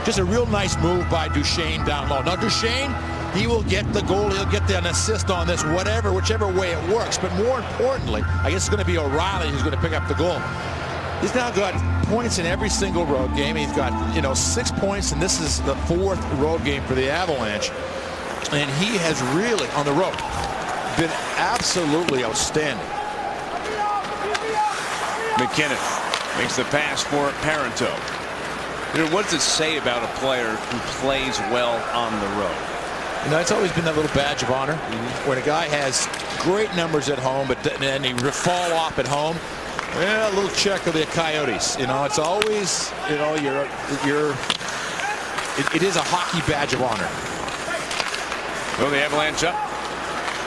Just a real nice move by Duchene down low. Now Duchene, he will get the goal. He'll get an assist on this, whichever way it works. But more importantly, I guess it's going to be O'Reilly who's going to pick up the goal. He's now got points in every single road game. He's got 6 points, and this is the 4th road game for the Avalanche. And he has really, on the road, been absolutely outstanding. McKinnon makes the pass for Parenteau. What does it say about a player who plays well on the road? It's always been that little badge of honor. When a guy has great numbers at home, but then he fall off at home. A little check of the Coyotes. It's always, it is a hockey badge of honor. Well, the Avalanche up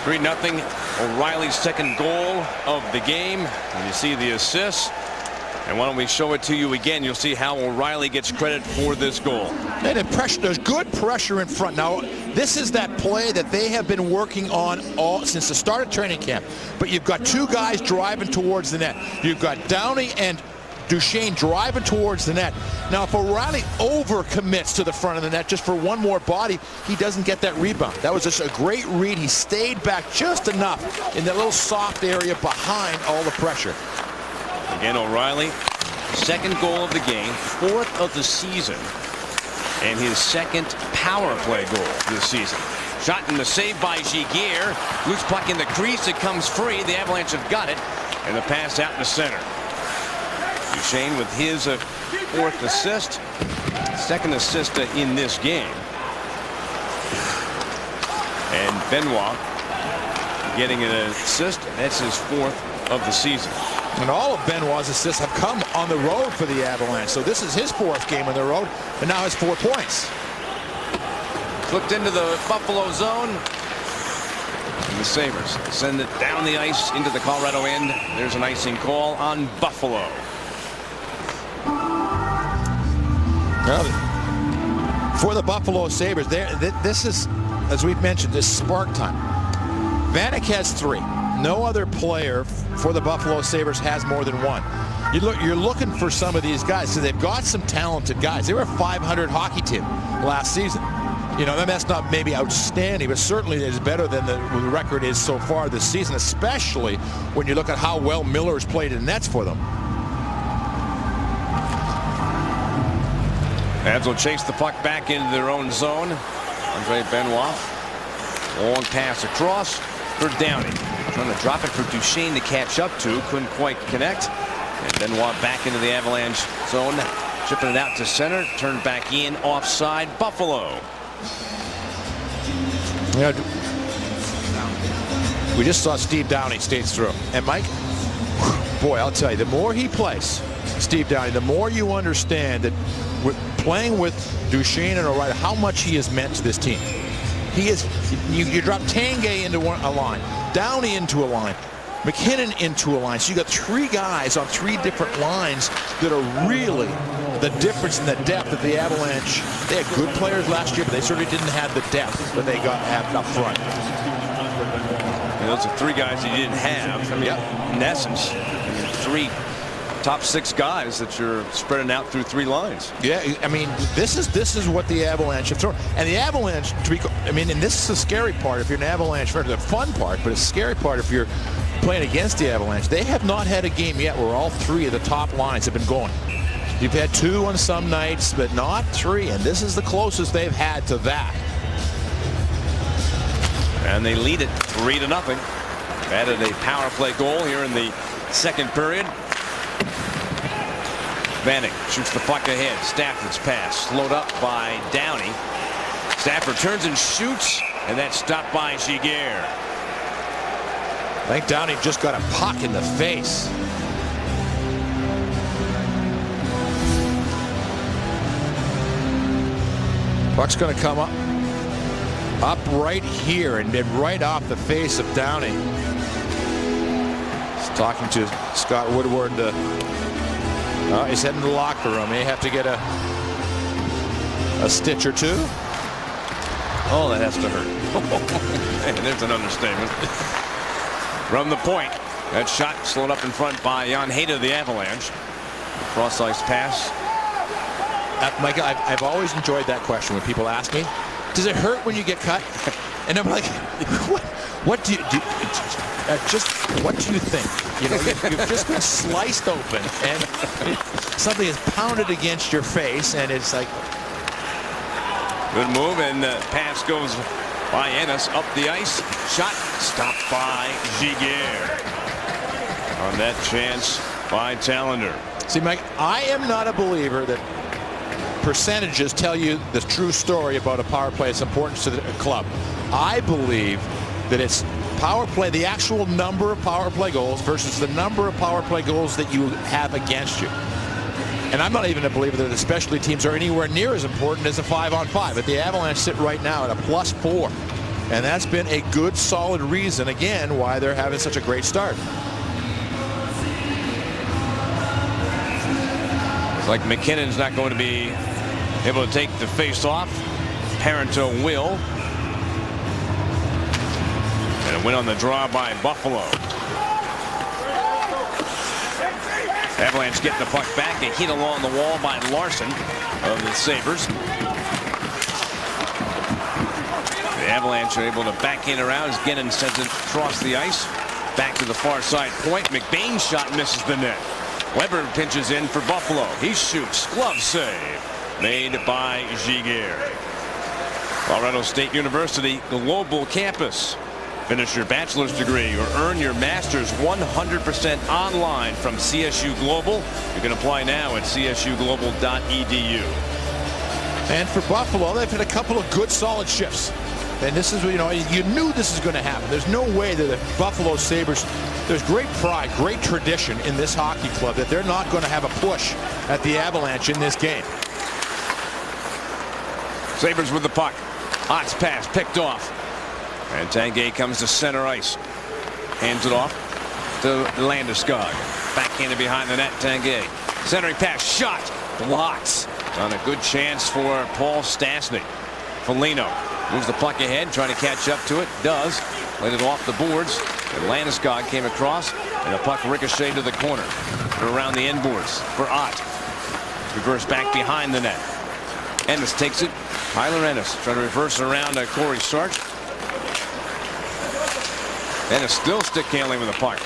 3-0. O'Reilly's second goal of the game. And you see the assist. And why don't we show it to you again? You'll see how O'Reilly gets credit for this goal. And there's good pressure in front. Now, this is that play that they have been working on since the start of training camp. But you've got two guys driving towards the net. You've got Downey and Duchene driving towards the net. Now, if O'Reilly overcommits to the front of the net just for one more body, he doesn't get that rebound. That was just a great read. He stayed back just enough in that little soft area behind all the pressure. Again, O'Reilly, second goal of the game, 4th of the season, and his second power play goal this season. Shot and the save by Giguère. Loose puck in the crease. It comes free. The Avalanche have got it. And the pass out in the center. Duchene with his 4th assist. Second assist in this game. And Benoit getting an assist. That's his 4th of the season. And all of Benoit's assists have come on the road for the Avalanche. So this is his 4th game on the road, and now has 4 points. Flipped into the Buffalo zone. And the Sabres send it down the ice into the Colorado end. There's an icing call on Buffalo. Well, for the Buffalo Sabres, this is, as we've mentioned, this spark time. Vanek has 3. No other player for the Buffalo Sabres has more than 1. You're looking for some of these guys, so they've got some talented guys. They were a 500 hockey team last season. That's not maybe outstanding, but certainly is better than the record is so far this season, especially when you look at how well Miller's played in nets for them. Avs will chase the puck back into their own zone. Andre Benoit. Long pass across for Downey. Trying to drop it for Duchesne to catch up to. Couldn't quite connect. And Benoit back into the Avalanche zone. Chipping it out to center. Turned back in. Offside. Buffalo. Yeah, we just saw Steve Downey skates through. And Mike, boy, I'll tell you, the more he plays, Steve Downey, the more you understand that playing with Duchesne and O'Reilly, how much he has meant to this team. He is, you drop Tanguay into a line, Downey into a line, McKinnon into a line. So you got three guys on three different lines that are really the difference in the depth of the Avalanche. They had good players last year, but they certainly didn't have the depth that they have up front. Those are three guys you didn't have. I mean, in essence, three top six guys that you're spreading out through three lines. Yeah, I mean, this is what the Avalanche have thrown. And the Avalanche, I mean, and this is the scary part if you're an Avalanche fan, the fun part, but it's the scary part if you're playing against the Avalanche. They have not had a game yet where all three of the top lines have been going. You've had two on some nights, but not three, and this is the closest they've had to that. And they lead it 3-0. Added a power play goal here in the second period. Vanek shoots the puck ahead. Stafford's pass slowed up by Downey. Stafford turns and shoots, and that's stopped by Giguère. I think Downey just got a puck in the face. Puck's going to come up right here and then right off the face of Downey. He's talking to Scott Woodward. He's heading to the locker room. He have to get a stitch or two. Oh, that has to hurt. There's an understatement. From the point, that shot slowed up in front by Jan Hayda of the Avalanche. Cross ice pass. Michael, I've always enjoyed that question when people ask me, does it hurt when you get cut? And I'm like, what do you do? What do you think? You know, you've just been sliced open and something is pounded against your face, and it's like. Good move, and the pass goes by Ennis up the ice. Shot stopped by Giguère. On that chance by Tallender. See, Mike, I am not a believer that percentages tell you the true story about a power play, its importance to the club. I believe that it's power play, the actual number of power play goals versus the number of power play goals that you have against you. And I'm not even a believer that the specialty teams are anywhere near as important as a 5-on-5. But the Avalanche sit right now at a +4. And that's been a good, solid reason, again, why they're having such a great start. It's like McKinnon's not going to be able to take the face-off. Parenteau will. And a win on the draw by Buffalo. Avalanche getting the puck back. A hit along the wall by Larson of the Sabres. The Avalanche are able to back in around as Gennon sends it across the ice. Back to the far side point. McBain's shot misses the net. Weber pinches in for Buffalo. He shoots. Glove save made by Giguère. Colorado State University Global Campus. Finish your bachelor's degree or earn your master's 100% online from CSU Global. You can apply now at csuglobal.edu. And for Buffalo, they've had a couple of good, solid shifts. And this is, you know, you knew this is going to happen. There's no way that the Buffalo Sabres, there's great pride, great tradition in this hockey club that they're not going to have a push at the Avalanche in this game. Sabres with the puck. Ott's pass picked off. And Tanguay comes to center ice. Hands it off to Landeskog. Backhanded behind the net, Tanguay. Centering pass, shot, blocks. On a good chance for Paul Stastny. Foligno moves the puck ahead, trying to catch up to it. Does. Let it off the boards. And Landeskog came across, and the puck ricocheted to the corner. Around the end boards for Ott. Reverse back behind the net. Ennis takes it. Tyler Ennis trying to reverse around Corey Sarch. Ennis still stick handling with the puck.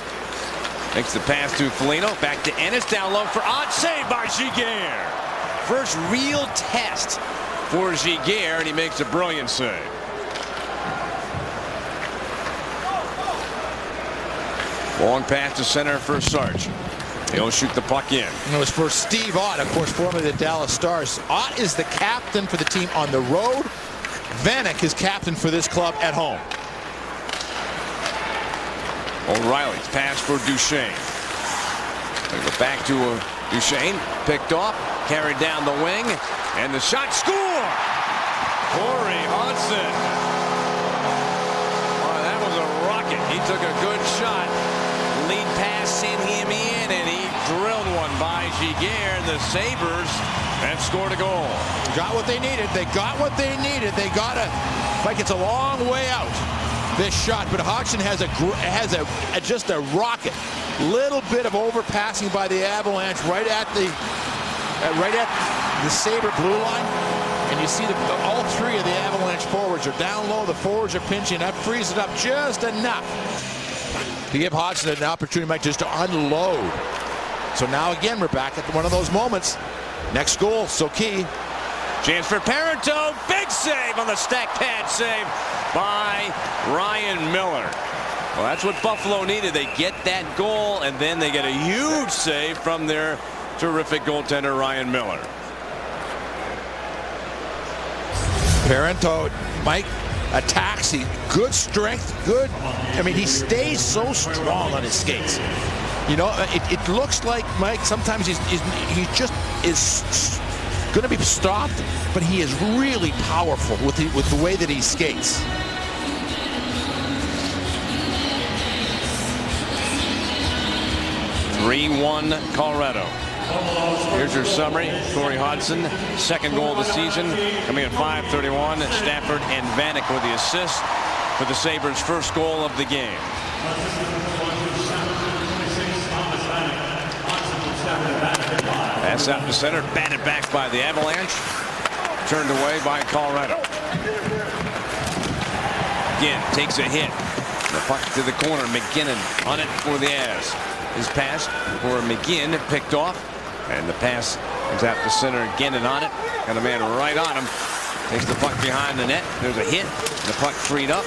Makes the pass to Foligno. Back to Ennis. Down low for Ott. Saved by Giguère. first real test for Giguère, and he makes a brilliant save. Long pass to center for Sarge. He'll shoot the puck in. It was for Steve Ott, of course, formerly the Dallas Stars. Ott is the captain for the team on the road. Vanek is captain for this club at home. O'Reilly's pass for Duchesne. They go back to Duchesne. Picked off, carried down the wing, and the shot score! Corey Hodgson. Oh, that was a rocket. He took a good shot. Lead pass sent him in, and he drilled one by Giguère. The Sabres have scored a goal. Got what they needed. They got what they needed. They got a, like it's a long way out, this shot, but Hodgson has just a rocket. Little bit of overpassing by the Avalanche right at the Sabre blue line, and you see all three of the Avalanche forwards are down low. The forwards are pinching. That frees it up just enough to give Hodgson an opportunity, Mike, just to unload. So now again, we're back at one of those moments. Next goal, so key. Chance for Parenteau. Big save on the stack pad save by Ryan Miller. Well, that's what Buffalo needed. They get that goal, and then they get a huge save from their terrific goaltender, Ryan Miller. Parenteau, Mike, attacks. He good strength, good. I mean, he stays so strong on his skates. You know, it looks like, Mike, sometimes he just is going to be stopped, but he is really powerful with the way that he skates. 3-1 Colorado. Here's your summary. Corey Hodgson, second goal of the season, coming at 5:31. Stafford and Vanek with the assist for the Sabres' first goal of the game. Pass out to center, batted back by the Avalanche, turned away by Colorado. Again, takes a hit. The puck to the corner. McKinnon on it for the Avs. His pass for McGinn picked off, and the pass is out to center again and on it. Got a man right on him. Takes the puck behind the net. There's a hit. The puck freed up.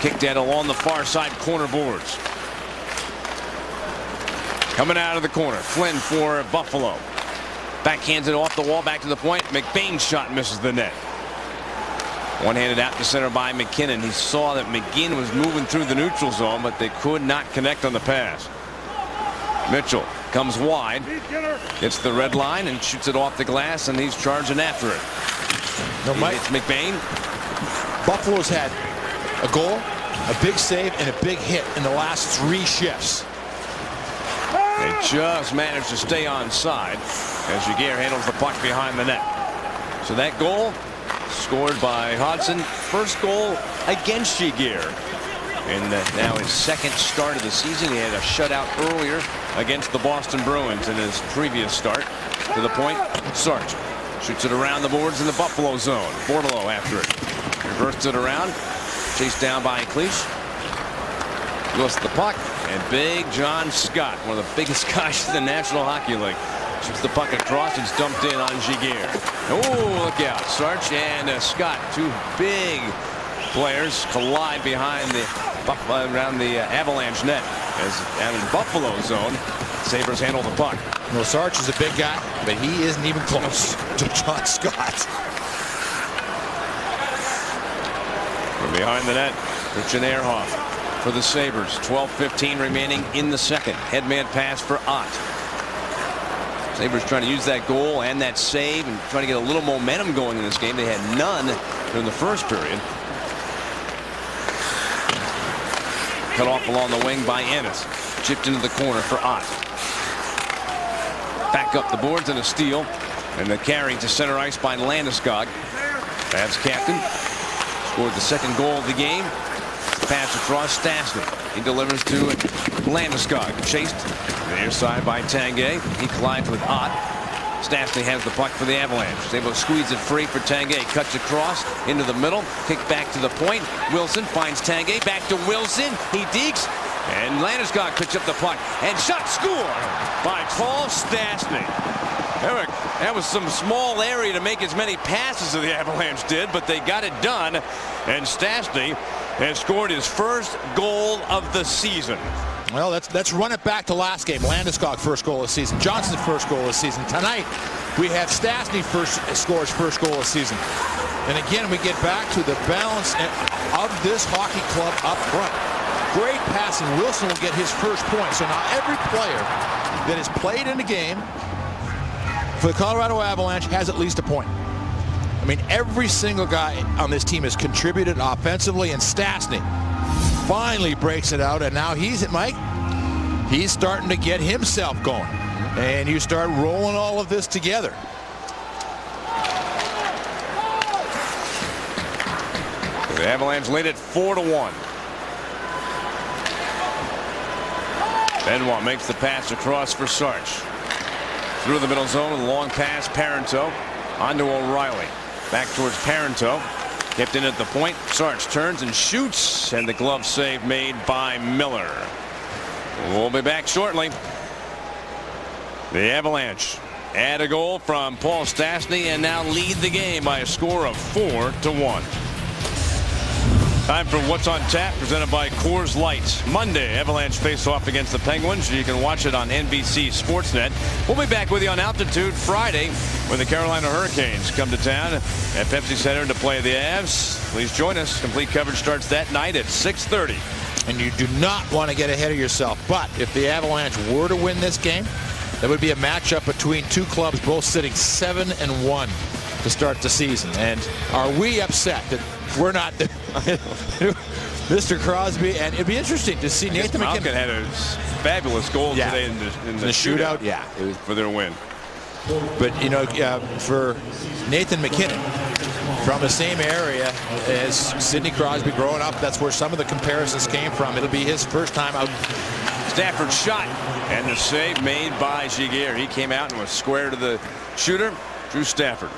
Kicked at along the far side corner boards. Coming out of the corner, Flynn for Buffalo. Backhands it off the wall, back to the point. McBain's shot misses the net. One-handed out to center by McKinnon. He saw that McGinn was moving through the neutral zone, but they could not connect on the pass. Mitchell comes wide, hits the red line and shoots it off the glass, and he's charging after it. No, Mike, it's McBain. Buffalo's had a goal, a big save, and a big hit in the last 3 shifts. They just managed to stay on side as Giguère handles the puck behind the net. So that goal scored by Hodgson, first goal against Giguère. And now his second start of the season. He had a shutout earlier against the Boston Bruins in his previous start. To the point, Sarge shoots it around the boards in the Buffalo zone. Bordelot after it. Reversed it around. Chased down by Cleach. Lost the puck. And Big John Scott, one of the biggest guys in the National Hockey League, shoots the puck across. It's dumped in on Giguère. Oh, look out. Sarge and Scott, two big players, collide behind around the Avalanche net. As down in the Buffalo zone, Sabres handle the puck. No, Sarge is a big guy, but he isn't even close to John Scott. From behind the net, Christian Ehrhoff for the Sabres. 12:15 remaining in the second. Headman pass for Ott. Sabres trying to use that goal and that save and trying to get a little momentum going in this game. They had none during the first period. Cut off along the wing by Ennis. Chipped into the corner for Ott. Back up the boards and a steal. And the carry to center ice by Landeskog. Avs captain. Scored the second goal of the game. Pass across Stastny. He delivers to Landeskog. Chased to the near side by Tanguay. He collides with Ott. Stastny has the puck for the Avalanche. He's able to squeeze it free for Tanguay. Cuts across into the middle. Kick back to the point. Wilson finds Tanguay. Back to Wilson. He dekes. And Landeskog picks up the puck. And shot score by Paul Stastny. Eric, that was some small area to make as many passes as the Avalanche did, but they got it done. And Stastny has scored his first goal of the season. Well, let's run it back to last game. Landeskog first goal of the season. Johnson first goal of the season. Tonight we have Stastny scores first goal of the season. And again, we get back to the balance of this hockey club up front. Great passing. Wilson will get his first point. So now every player that has played in the game for the Colorado Avalanche has at least a point. I mean, every single guy on this team has contributed offensively, and Stastny finally breaks it out, and now he's starting to get himself going. And you start rolling all of this together. The Avalanche lead it 4-1. Benoit makes the pass across for Sarch. Through the middle zone with a long pass. Parenteau onto O'Reilly. Back towards Parenteau. Kept in at the point. Sarch turns and shoots, and the glove save made by Miller. We'll be back shortly. The Avalanche add a goal from Paul Stastny and now lead the game by a score of 4-1. Time for What's on Tap, presented by Coors Light. Monday, Avalanche face off against the Penguins. You can watch it on NBC Sportsnet. We'll be back with you on Altitude Friday when the Carolina Hurricanes come to town at Pepsi Center to play the Avs. Please join us. Complete coverage starts that night at 6:30. And you do not want to get ahead of yourself. But if the Avalanche were to win this game, that would be a matchup between two clubs both sitting 7-1 to start the season. And are we upset that we're not Mr. Crosby? And it'd be interesting to see Nathan MacKinnon. Malkin had a fabulous goal today in the shootout. Yeah, it was for their win. But you know, for Nathan MacKinnon, from the same area as Sidney Crosby growing up, that's where some of the comparisons came from. It'll be his first time out. Stafford shot, and the save made by Giguère. He came out and was square to the shooter, Drew Stafford.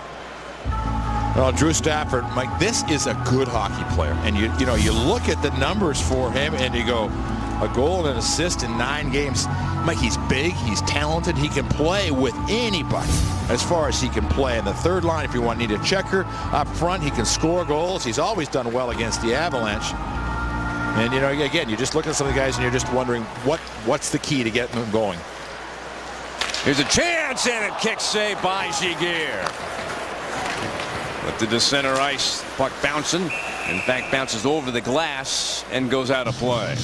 Well, Drew Stafford, Mike, this is a good hockey player. And you know, you look at the numbers for him and you go, a goal and an assist in 9 games. Mike, he's big, he's talented, he can play with anybody as far as he can play. In the third line, if you need a checker up front, he can score goals. He's always done well against the Avalanche. And, you know, again, you just look at some of the guys and you're just wondering what's the key to getting them going. Here's a chance, and a kick save by Giguère. Lifted to center ice, puck bouncing. In fact, bounces over the glass and goes out of play.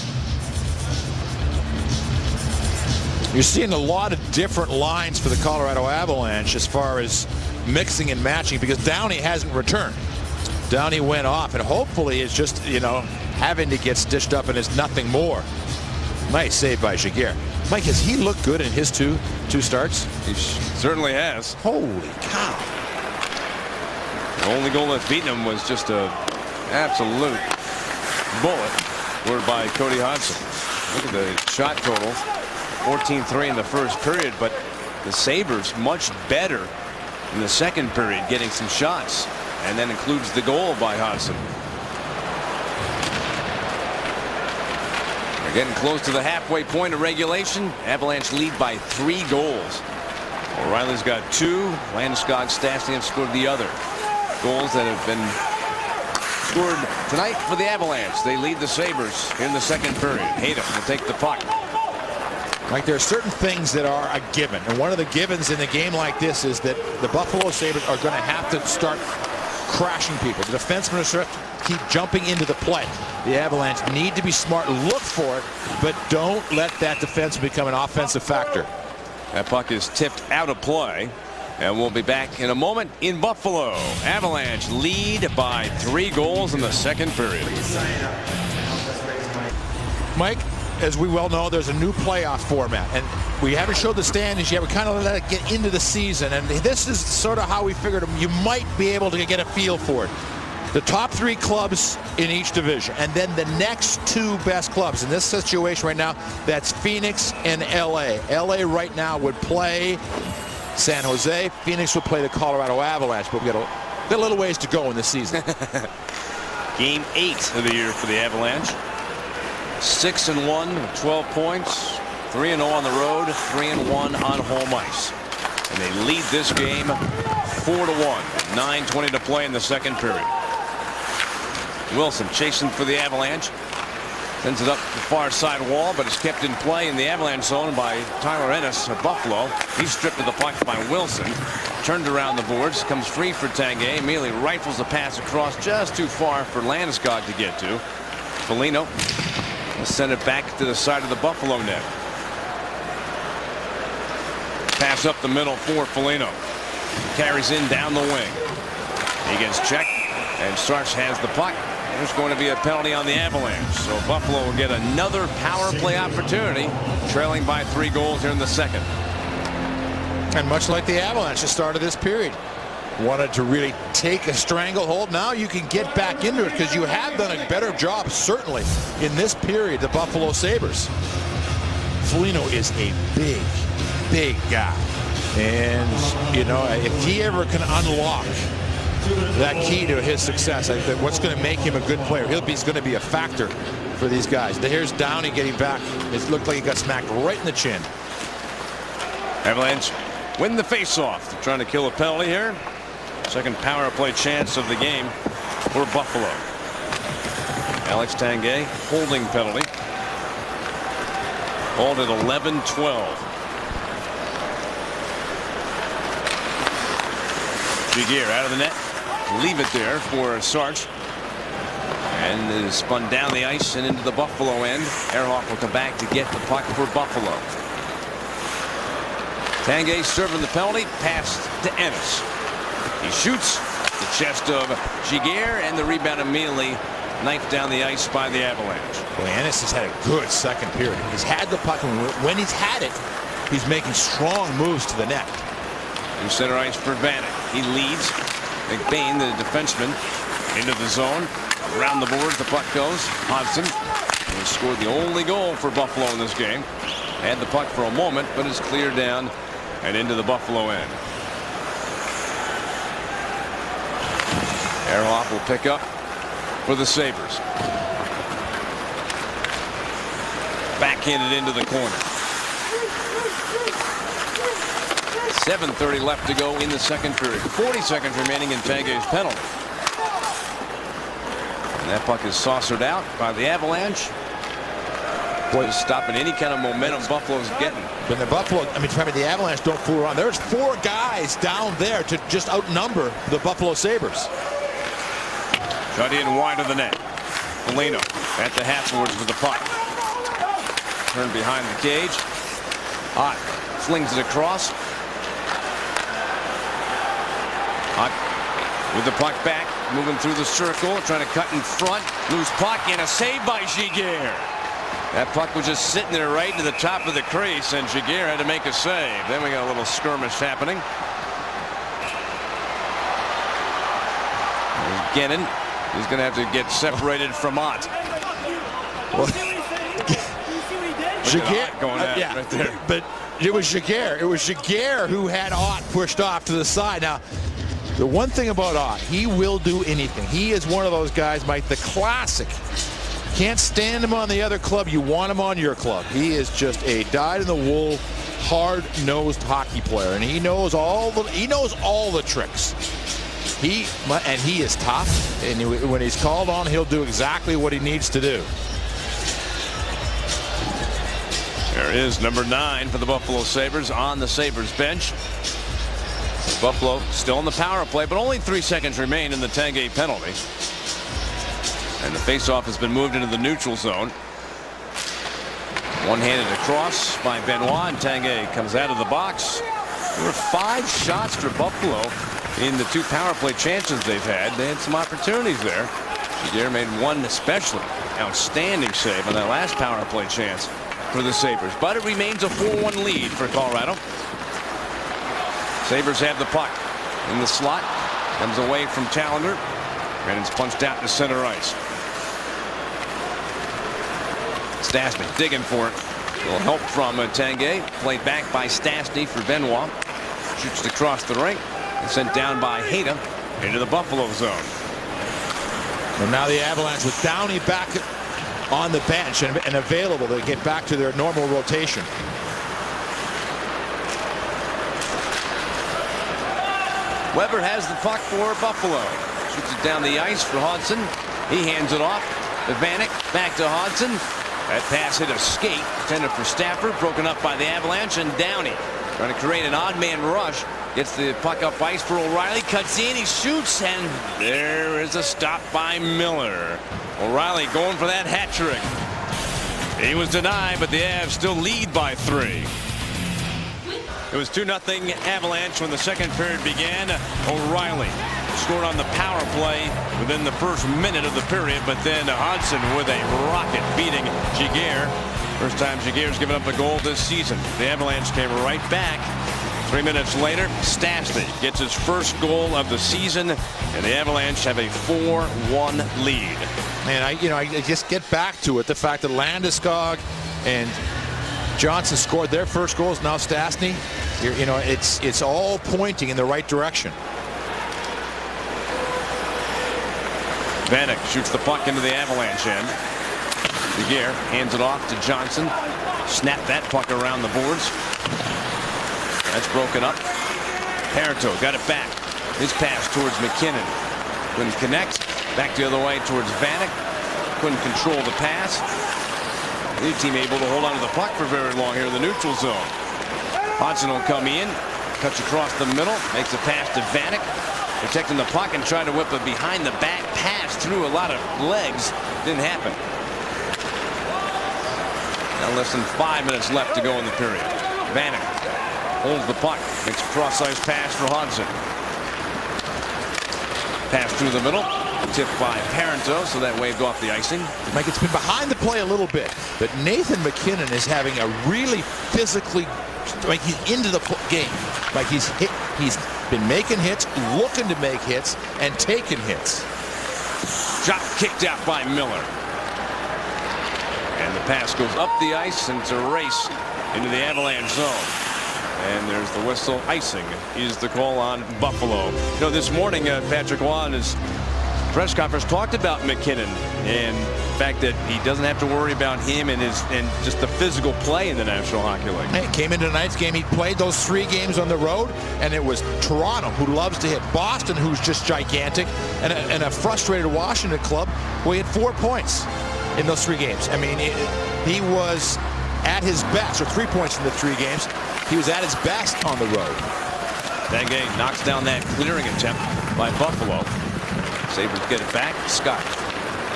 You're seeing a lot of different lines for the Colorado Avalanche as far as mixing and matching, because Downey hasn't returned. Downey went off, and hopefully it's just, you know, having to get stitched up and it's nothing more. Nice save by Giguère. Mike, has he looked good in his two starts? He certainly has. Holy cow. The only goal that's beaten him was just a absolute bullet scored by Cody Hodgson. Look at the shot total. 14-3 in the first period, but the Sabres much better in the second period, getting some shots, and then includes the goal by Hodgson. We're getting close to the halfway point of regulation. Avalanche lead by 3 goals. O'Reilly's got 2. Landeskog, Stastny have scored the other. Goals that have been scored tonight for the Avalanche. They lead the Sabres in the second period. Hayden will take the puck. Like, there are certain things that are a given, and one of the givens in a game like this is that the Buffalo Sabres are going to have to start crashing people. The defensemen are sort of keep jumping into the play. The Avalanche need to be smart, look for it, but don't let that defense become an offensive factor. That puck is tipped out of play, and we'll be back in a moment in Buffalo. Avalanche lead by 3 goals in the second period. Mike, as we well know, there's a new playoff format, and we haven't showed the standings yet. We kind of let it get into the season, and this is sort of how we figured you might be able to get a feel for it. The top 3 clubs in each division, and then the next 2 best clubs. In this situation right now, that's Phoenix and LA. LA right now would play San Jose. Phoenix would play the Colorado Avalanche, but we got a little ways to go in this season. Game 8 of the year for the Avalanche. 6-1 with 12 points. 3-0 on the road. 3-1 on home ice. and they lead this game 4-1. 9:20 to play in the second period. Wilson chasing for the Avalanche. Sends it up the far side wall, but is kept in play in the Avalanche zone by Tyler Ennis of Buffalo. He's stripped of the puck by Wilson. Turned around the boards, comes free for Tanguay. Immediately rifles the pass across, just too far for Landeskog to get to. Foligno will send it back to the side of the Buffalo net. Pass up the middle for Foligno. Carries in down the wing. He gets checked, and Sarch has the puck. There's going to be a penalty on the Avalanche, so Buffalo will get another power play opportunity, trailing by 3 goals here in the second. And much like the Avalanche, the start of this period, wanted to really take a stranglehold. Now you can get back into it because you have done a better job, certainly, in this period, the Buffalo Sabres. Foligno is a big guy. And, you know, if he ever can unlock that key to his success, I think what's going to make him a good player, he's going to be a factor for these guys. Here's Downey getting back. It looked like he got smacked right in the chin. Avalanche win the faceoff. They're trying to kill a penalty here. Second power play chance of the game for Buffalo. Alex Tanguay holding penalty. Called at 11-12. Giguère out of the net. Leave it there for Sarch. And it is spun down the ice and into the Buffalo end. Ehrhoff will come back to get the puck for Buffalo. Tanguay serving the penalty. Pass to Ennis. He shoots the chest of Giguère, and the rebound immediately knifed down the ice by the Avalanche. Boy, Ennis has had a good second period. He's had the puck, and when he's had it, he's making strong moves to the net. In center ice for Vanek. He leads. McBain, the defenseman, into the zone. Around the boards, the puck goes. Hodgson has scored the only goal for Buffalo in this game. Had the puck for a moment, but is cleared down and into the Buffalo end. Ehrhoff will pick up for the Sabres. Backhanded into the corner. 7:30 left to go in the second period. 40 seconds remaining in Tanguay's penalty. And that puck is saucered out by the Avalanche. Boy, stopping any kind of momentum Buffalo's getting. But the the Avalanche don't fool around. There's 4 guys down there to just outnumber the Buffalo Sabres. Shot in wide of the net. Foligno at the half boards with the puck. Turned behind the cage. Ott flings it across. Ott with the puck back, moving through the circle, trying to cut in front. Loose puck and a save by Giguère. That puck was just sitting there right to the top of the crease, and Giguère had to make a save. Then we got a little skirmish happening. Gannon is going to have to get separated from Ott. Well, Giguère going at it right there. But it was Giguère. It was Giguère who had Ott pushed off to the side. Now, the one thing about Ott, he will do anything. He is one of those guys, Mike, the classic. Can't stand him on the other club. You want him on your club. He is just a dyed-in-the-wool, hard-nosed hockey player, and he knows all the tricks. He is tough, and when he's called on, he'll do exactly what he needs to do. There is number 9 for the Buffalo Sabres on the Sabres bench. Buffalo still in the power play, but only 3 seconds remain in the Tanguay penalty. And the faceoff has been moved into the neutral zone. One-handed across by Benoit, and Tanguay comes out of the box. There were 5 shots for Buffalo in the 2 power play chances they've had. They had some opportunities there. Giguère made one especially outstanding save on that last power play chance for the Sabres. But it remains a 4-1 lead for Colorado. Sabres have the puck in the slot. Comes away from Tallender. And it's punched out to center ice. Stastny digging for it. A little help from Tanguay. Played back by Stastny for Benoit. Shoots it across the rink. And sent down by Hayda into the Buffalo zone. And now the Avalanche with Downey back on the bench and available to get back to their normal rotation. Weber has the puck for Buffalo. Shoots it down the ice for Hodgson. He hands it off to Vanek. Back to Hodgson. That pass hit a skate intended for Stafford. Broken up by the Avalanche, and Downey trying to create an odd man rush. Gets the puck up ice for O'Reilly. Cuts in. He shoots, and there is a stop by Miller. O'Reilly going for that hat trick. He was denied, but the Avs still lead by 3. It was 2-0 Avalanche when the second period began. O'Reilly scored on the power play within the first minute of the period, but then Hodgson with a rocket beating Giguère. First time Giguère's given up a goal this season. The Avalanche came right back. 3 minutes later, Stastny gets his first goal of the season, and the Avalanche have a 4-1 lead. And I just get back to it, the fact that Landeskog and Johnson scored their first goals. Now Stastny, it's all pointing in the right direction. Vanek shoots the puck into the Avalanche end. Giguère hands it off to Johnson. Snap that puck around the boards. That's broken up. Parenteau got it back. His pass towards McKinnon. Couldn't connect. Back the other way towards Vanek. Couldn't control the pass. The team able to hold on to the puck for very long here in the neutral zone. Hodgson will come in. Cuts across the middle. Makes a pass to Vanek. Protecting the puck and trying to whip a behind the back pass through a lot of legs. Didn't happen. Now less than 5 minutes left to go in the period. Vanek holds the puck. Makes a cross-ice pass for Hodgson. Pass through the middle. Tipped by Parenteau, so that waved off the icing. Mike, it's been behind the play a little bit, but Nathan McKinnon is having a really physically, like he's into the game. Like he's been making hits, looking to make hits, and taking hits. Shot kicked out by Miller. And the pass goes up the ice, and it's a race into the Avalanche zone. And there's the whistle. Icing is the call on Buffalo. This morning, Patrick Waugh in his press conference talked about McKinnon and the fact that he doesn't have to worry about him and just the physical play in the National Hockey League. He came into tonight's game. He played those 3 games on the road, and it was Toronto, who loves to hit, Boston, who's just gigantic, and a frustrated Washington club. Well, he had 4 points in those 3 games. I mean, he was at his best, or 3 points in the 3 games. He was at his best on the road. That game knocks down that clearing attempt by Buffalo. Sabres get it back. Scott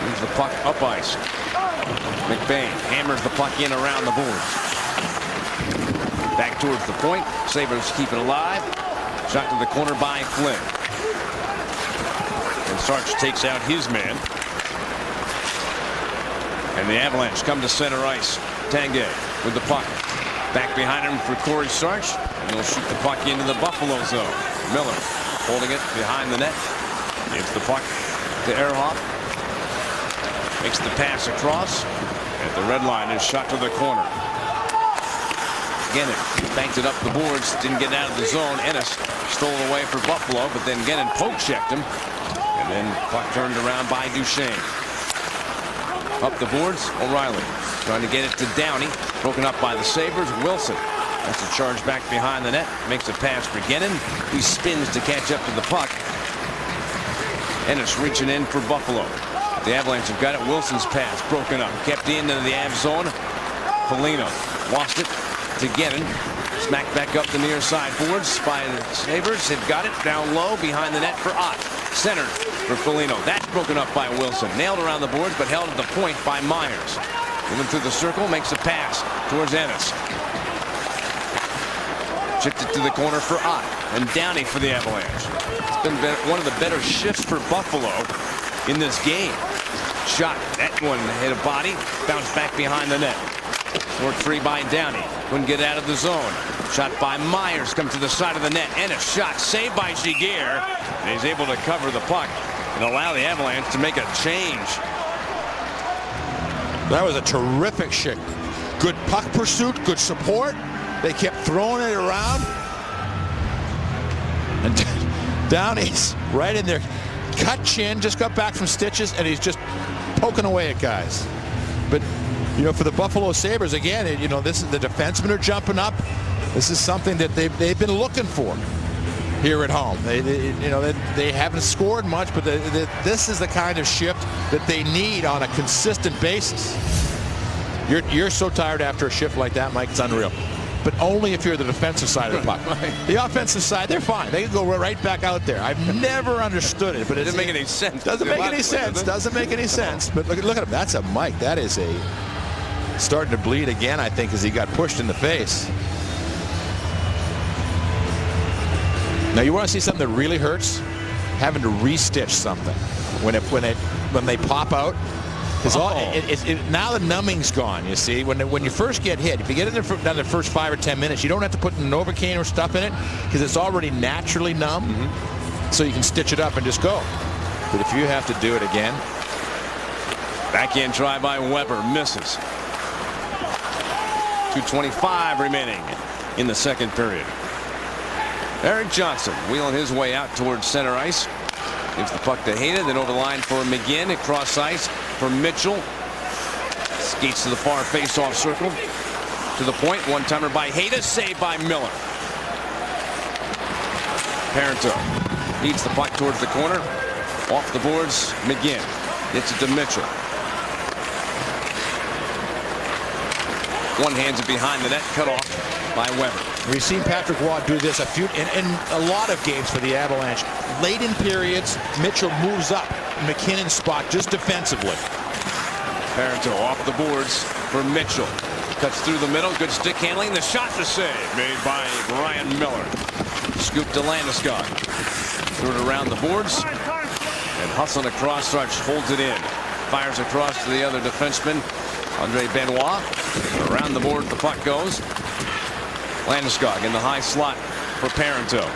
moves the puck up ice. McBain hammers the puck in around the boards. Back towards the point. Sabres keep it alive. Shot to the corner by Flynn. And Sarch takes out his man. And the Avalanche come to center ice. Tanguay with the puck. Back behind him for Corey Sarch. And he'll shoot the puck into the Buffalo zone. Miller holding it behind the net. Gives the puck to Ehrhoff. Makes the pass across. At the red line is shot to the corner. Gennin banked it up the boards. Didn't get out of the zone. Ennis stole it away for Buffalo, but then Gennin poke checked him. And then puck turned around by Duchesne. Up the boards, O'Reilly trying to get it to Downey. Broken up by the Sabres. Wilson has to charge back behind the net. Makes a pass for Gennin. He spins to catch up to the puck. Ennis reaching in for Buffalo. The Avalanche have got it. Wilson's pass broken up. Kept into the Av zone. Foligno lost it to Gennin. Smacked back up the near side boards by the Sabres. They've got it down low behind the net for Ott. Centered for Foligno. That's broken up by Wilson. Nailed around the boards, but held at the point by Myers. Moving through the circle, makes a pass towards Ennis. Chipped it to the corner for Ott. And Downey for the Avalanche. It's been one of the better shifts for Buffalo in this game. Shot. That one hit a body. Bounced back behind the net. Worked free by Downey. Couldn't get out of the zone. Shot by Myers. Come to the side of the net. Ennis shot. Saved by Giguère. And he's able to cover the puck and allow the Avalanche to make a change. That was a terrific shot. Good puck pursuit. Good support. They kept throwing it around. And Downey's right in there. Cut chin. Just got back from stitches. And he's just poking away at guys. But for the Buffalo Sabres, again, this is the defensemen are jumping up. This is something that they've been looking for. here at home. They haven't scored much, but this is the kind of shift that they need on a consistent basis. You're so tired after a shift like that, Mike, it's unreal. But only if you're the defensive side of the puck. The offensive side, they're fine. They can go right back out there. I've never understood it, but it doesn't make any sense. Doesn't make any sense. Doesn't make any sense. But look at him. That's a Mike. That is starting to bleed again, I think, as he got pushed in the face. Now, you want to see something that really hurts? Having to restitch something when they pop out. Now the numbing's gone, you see. When you first get hit, if you get in there down the first 5 or 10 minutes, you don't have to put Novocaine or stuff in it because it's already naturally numb. So you can stitch it up and just go. But if you have to do it again. Backhand try by Weber, misses. 2:25 remaining in the second period. Eric Johnson wheeling his way out towards center ice. Gives the puck to Hayda, then over the line for McGinn. Across ice for Mitchell. Skates to the far face-off circle. To the point. One-timer by Hayda. Saved by Miller. Parenteau feeds the puck towards the corner. Off the boards, McGinn. Gets it to Mitchell. One hands it behind the net. Cut off by Weber. We've seen Patrick Waugh do this in a lot of games for the Avalanche. Late in periods, Mitchell moves up McKinnon's spot just defensively. Parenteau off the boards for Mitchell. Cuts through the middle. Good stick handling. The shot to save made by Ryan Miller. Scoop to Landeskog. Threw it around the boards. And hustling across, Sarch holds it in. Fires across to the other defenseman, Andre Benoit. Around the board the puck goes. Landeskog in the high slot for Parenteau.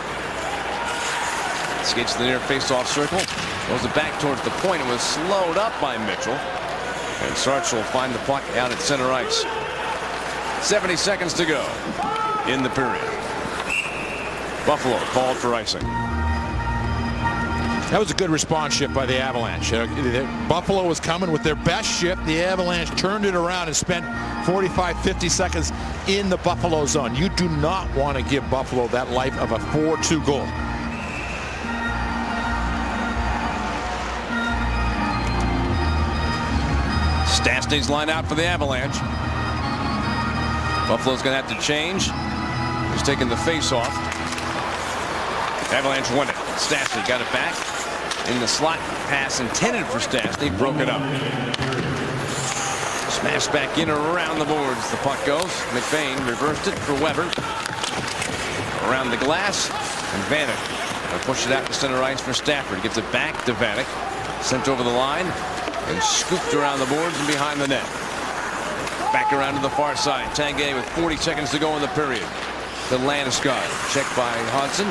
Skates to the near face-off circle. Goes it back towards the point. It was slowed up by Mitchell. And Sarch will find the puck out at center ice. 70 seconds to go in the period. Buffalo called for icing. That was a good response shift by the Avalanche. Buffalo was coming with their best shift. The Avalanche turned it around and spent 45-50 seconds in the Buffalo zone. You do not want to give Buffalo that life of a 4-2 goal. Stastny's line out for the Avalanche. Buffalo's going to have to change. He's taking the face-off. Avalanche won it. Stastny got it back. In the slot, pass intended for Stastny, broke it up. Smashed back in or around the boards. The puck goes. McBain reversed it for Weber. Around the glass, and Vanek will push it out to center ice for Stafford. Gets it back to Vanek. Sent over the line and scooped around the boards and behind the net. Back around to the far side. Tanguay with 40 seconds to go in the period. To Landeskog. Checked by Hodgson.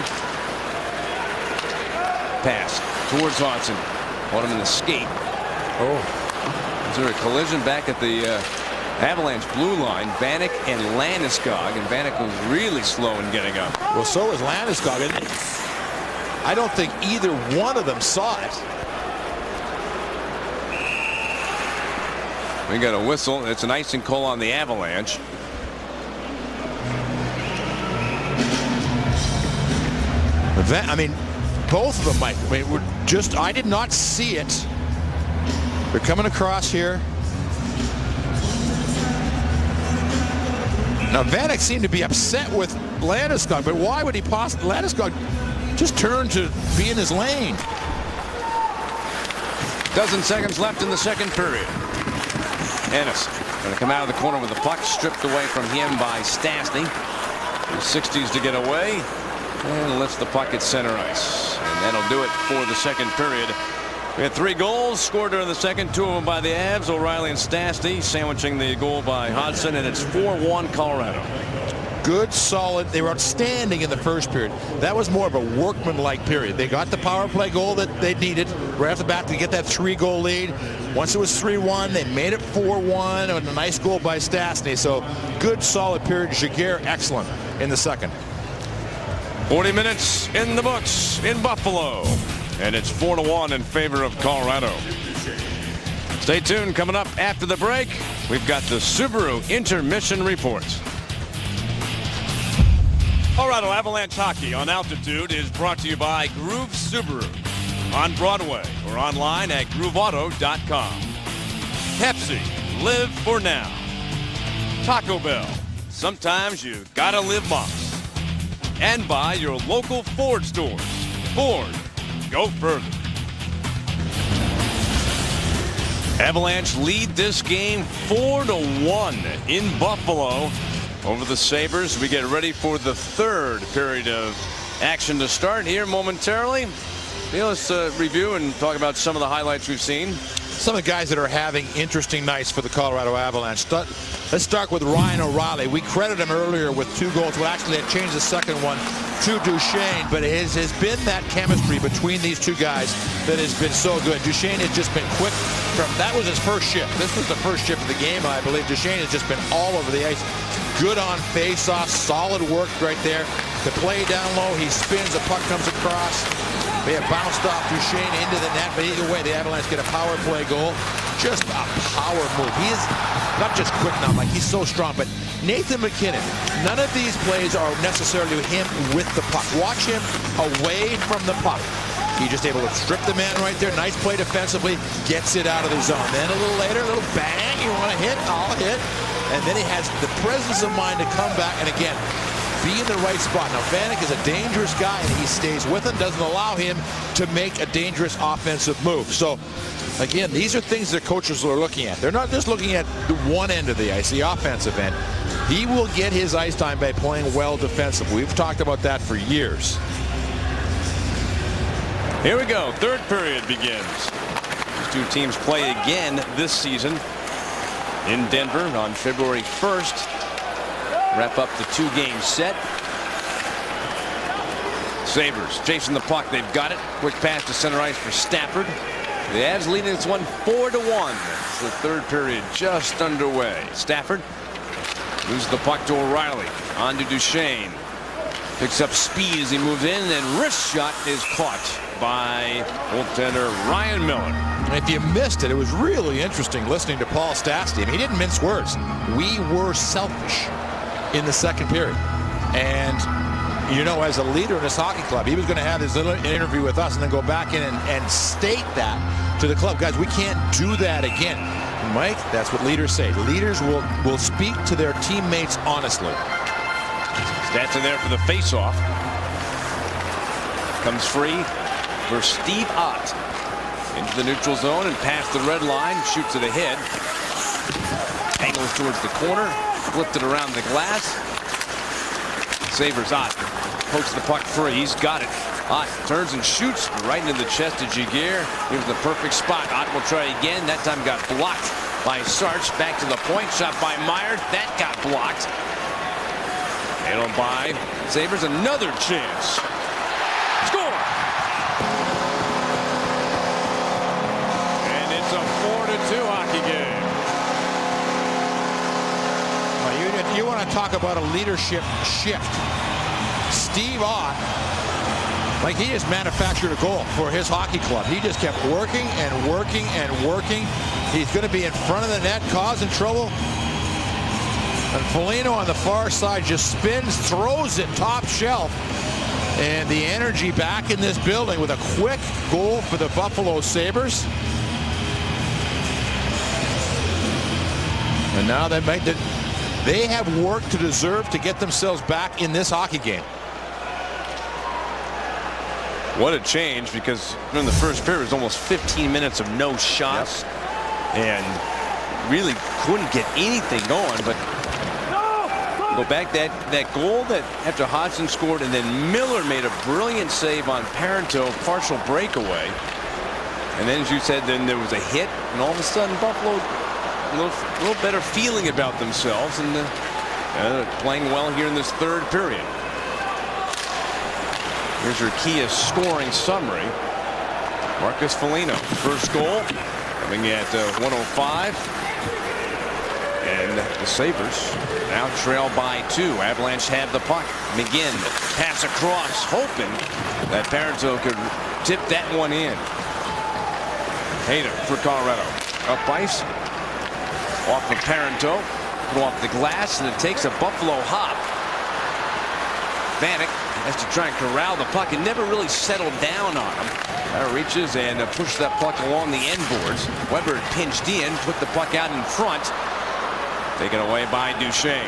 Pass towards Hodgson. Caught him in the skate. Is there a collision back at the Avalanche blue line? Vanek and Landeskog. And Vanek was really slow in getting up. Well, so was Landeskog. I don't think either one of them saw it. We got a whistle. It's an icing call on the Avalanche. Both of them, Mike. I did not see it. They're coming across here. Now, Vanek seemed to be upset with Landeskog, but why would he possibly? Landeskog just turned to be in his lane. Dozen seconds left in the second period. Ennis going to come out of the corner with the puck, stripped away from him by Stastny. The 60s to get away. And lifts the puck at center ice. And that'll do it for the second period. We had 3 goals scored during the second, 2 of them by the Avs. O'Reilly and Stastny sandwiching the goal by Hodgson, and it's 4-1 Colorado. Good, solid. They were outstanding in the first period. That was more of a workmanlike period. They got the power play goal that they needed right off the bat to get that 3-goal lead. Once it was 3-1, they made it 4-1, and a nice goal by Stastny. So good, solid period. Jaguar, excellent in the second. 40 minutes in the books in Buffalo, and it's 4-1 in favor of Colorado. Stay tuned. Coming up after the break, we've got the Subaru Intermission Report. Colorado Avalanche Hockey on Altitude is brought to you by Groove Subaru on Broadway or online at grooveauto.com. Pepsi, live for now. Taco Bell, sometimes you gotta live months. And by your local Ford stores. Ford, go further. Avalanche lead this game 4-1 in Buffalo over the Sabres. We get ready for the third period of action to start here momentarily. Let's review and talk about some of the highlights we've seen. Some of the guys that are having interesting nights for the Colorado Avalanche. Let's start with Ryan O'Reilly. We credited him earlier with 2 goals. Well, actually, they changed the second one to Duchene, but it has been that chemistry between these 2 guys that has been so good. Duchene has just been quick. That was his first shift. This was the first shift of the game, I believe. Duchene has just been all over the ice. Good on face-off, solid work right there. The play down low, he spins, the puck comes across. They have bounced off Duchene into the net, but either way, the Avalanche get a power play goal. Just a power move. He is not just quick now, Mike, he's so strong, but Nathan MacKinnon, none of these plays are necessarily him with the puck. Watch him away from the puck. He's just able to strip the man right there. Nice play defensively, gets it out of the zone. Then a little later, a little bang, you want to hit, I'll hit. And then he has the presence of mind to come back and again, be in the right spot. Now, Vanek is a dangerous guy, and he stays with him, doesn't allow him to make a dangerous offensive move. So, again, these are things that coaches are looking at. They're not just looking at the one end of the ice, the offensive end. He will get his ice time by playing well defensively. We've talked about that for years. Here we go. Third period begins. These 2 teams play again this season in Denver on February 1st. Wrap up the 2-game set. Sabres chasing the puck. They've got it. Quick pass to center ice for Stafford. The Avs leading this one 4-1. It's the third period just underway. Stafford loses the puck to O'Reilly. On to Duchene. Picks up speed as he moves in, and wrist shot is caught by goaltender Ryan Miller. And if you missed it, it was really interesting listening to Paul Stastny. I mean, he didn't mince words. We were selfish in the second period. And, you know, as a leader in this hockey club, he was going to have his little interview with us and then go back in and state that to the club. Guys, we can't do that again. Mike, that's what leaders say. Leaders will speak to their teammates honestly. Stats are there for the face-off. Comes free for Steve Ott. Into the neutral zone and past the red line. Shoots it ahead. Angles towards the corner. Flipped it around the glass. Sabres Ott pokes the puck free. He's got it. Ott turns and shoots right into the chest of Giguère. Here's the perfect spot. Ott will try again. That time got blocked by Sarch. Back to the point. Shot by Myers. That got blocked. Handled by Sabres. Another chance. Score! And it's a 4-2 hockey game. You want to talk about a leadership shift. Steve Ott, like, he just manufactured a goal for his hockey club. He just kept working and working and working. He's going to be in front of the net, causing trouble. And Foligno on the far side just spins, throws it top shelf. And the energy back in this building with a quick goal for the Buffalo Sabres. And now they have work to deserve to get themselves back in this hockey game. What a change, because in the first period it was almost 15 minutes of no shots. Yep. And really couldn't get anything going. But go back, that goal that after Hodgson scored and then Miller made a brilliant save on Parenteau, partial breakaway. And then, as you said, then there was a hit, and all of a sudden Buffalo a little better feeling about themselves, and playing well here in this third period. Here's your Kia scoring summary. Marcus Foligno, first goal, coming at 105. And the Sabres now trail by 2. Avalanche have the puck. McGinn pass across, hoping that Parenteau could tip that one in. Hayter for Colorado. Up ice. Off of Parenteau. Go off the glass, and it takes a Buffalo hop. Vanek has to try and corral the puck and never really settled down on him. Reaches and pushes that puck along the end boards. Weber pinched in, put the puck out in front. Taken away by Duchesne.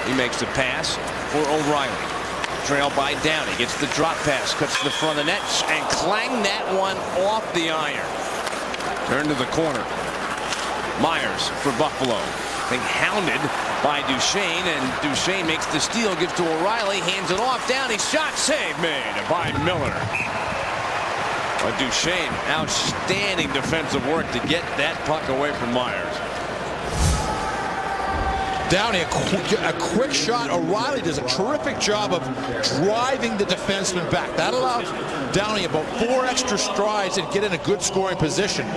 He makes the pass for O'Reilly. Trailed by Downey. Gets the drop pass. Cuts to the front of the net and clanged that one off the iron. Turn to the corner. Myers for Buffalo. Being hounded by Duchesne, and Duchesne makes the steal, gives to O'Reilly, hands it off. Downey, shot, save made by Miller. But Duchesne, outstanding defensive work to get that puck away from Myers. Downey, a quick shot. O'Reilly does a terrific job of driving the defenseman back. That allows Downey about 4 extra strides and get in a good scoring position.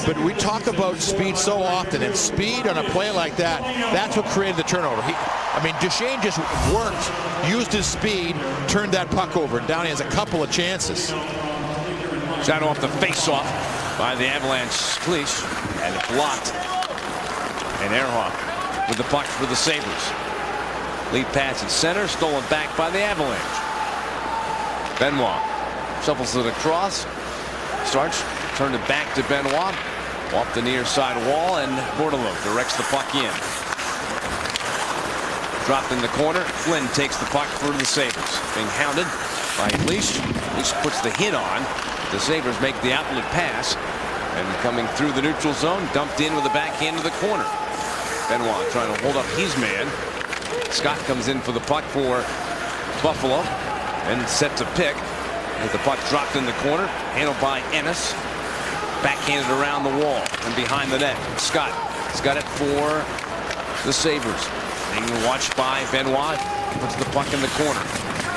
But we talk about speed so often, and speed on a play like that, that's what created the turnover. Duchesne just worked, used his speed, turned that puck over, and Downey has a couple of chances. Shot off the face-off by the Avalanche Cleach, and blocked. And Ehrhoff with the puck for the Sabres. Lead pass at center, stolen back by the Avalanche. Benoit shuffles it across. Starts, turned it back to Benoit. Off the near side wall, and Bordeleau directs the puck in. Dropped in the corner. Flynn takes the puck for the Sabres. Being hounded by Cleach. Cleach puts the hit on. The Sabres make the outlet pass. And coming through the neutral zone, dumped in with the backhand to the corner. Benoit trying to hold up his man. Scott comes in for the puck for Buffalo and sets a pick. With the puck dropped in the corner, handled by Ennis. Backhanded around the wall and behind the net. Scott's got it for the Sabres. Being watched by Benoit. Puts the puck in the corner.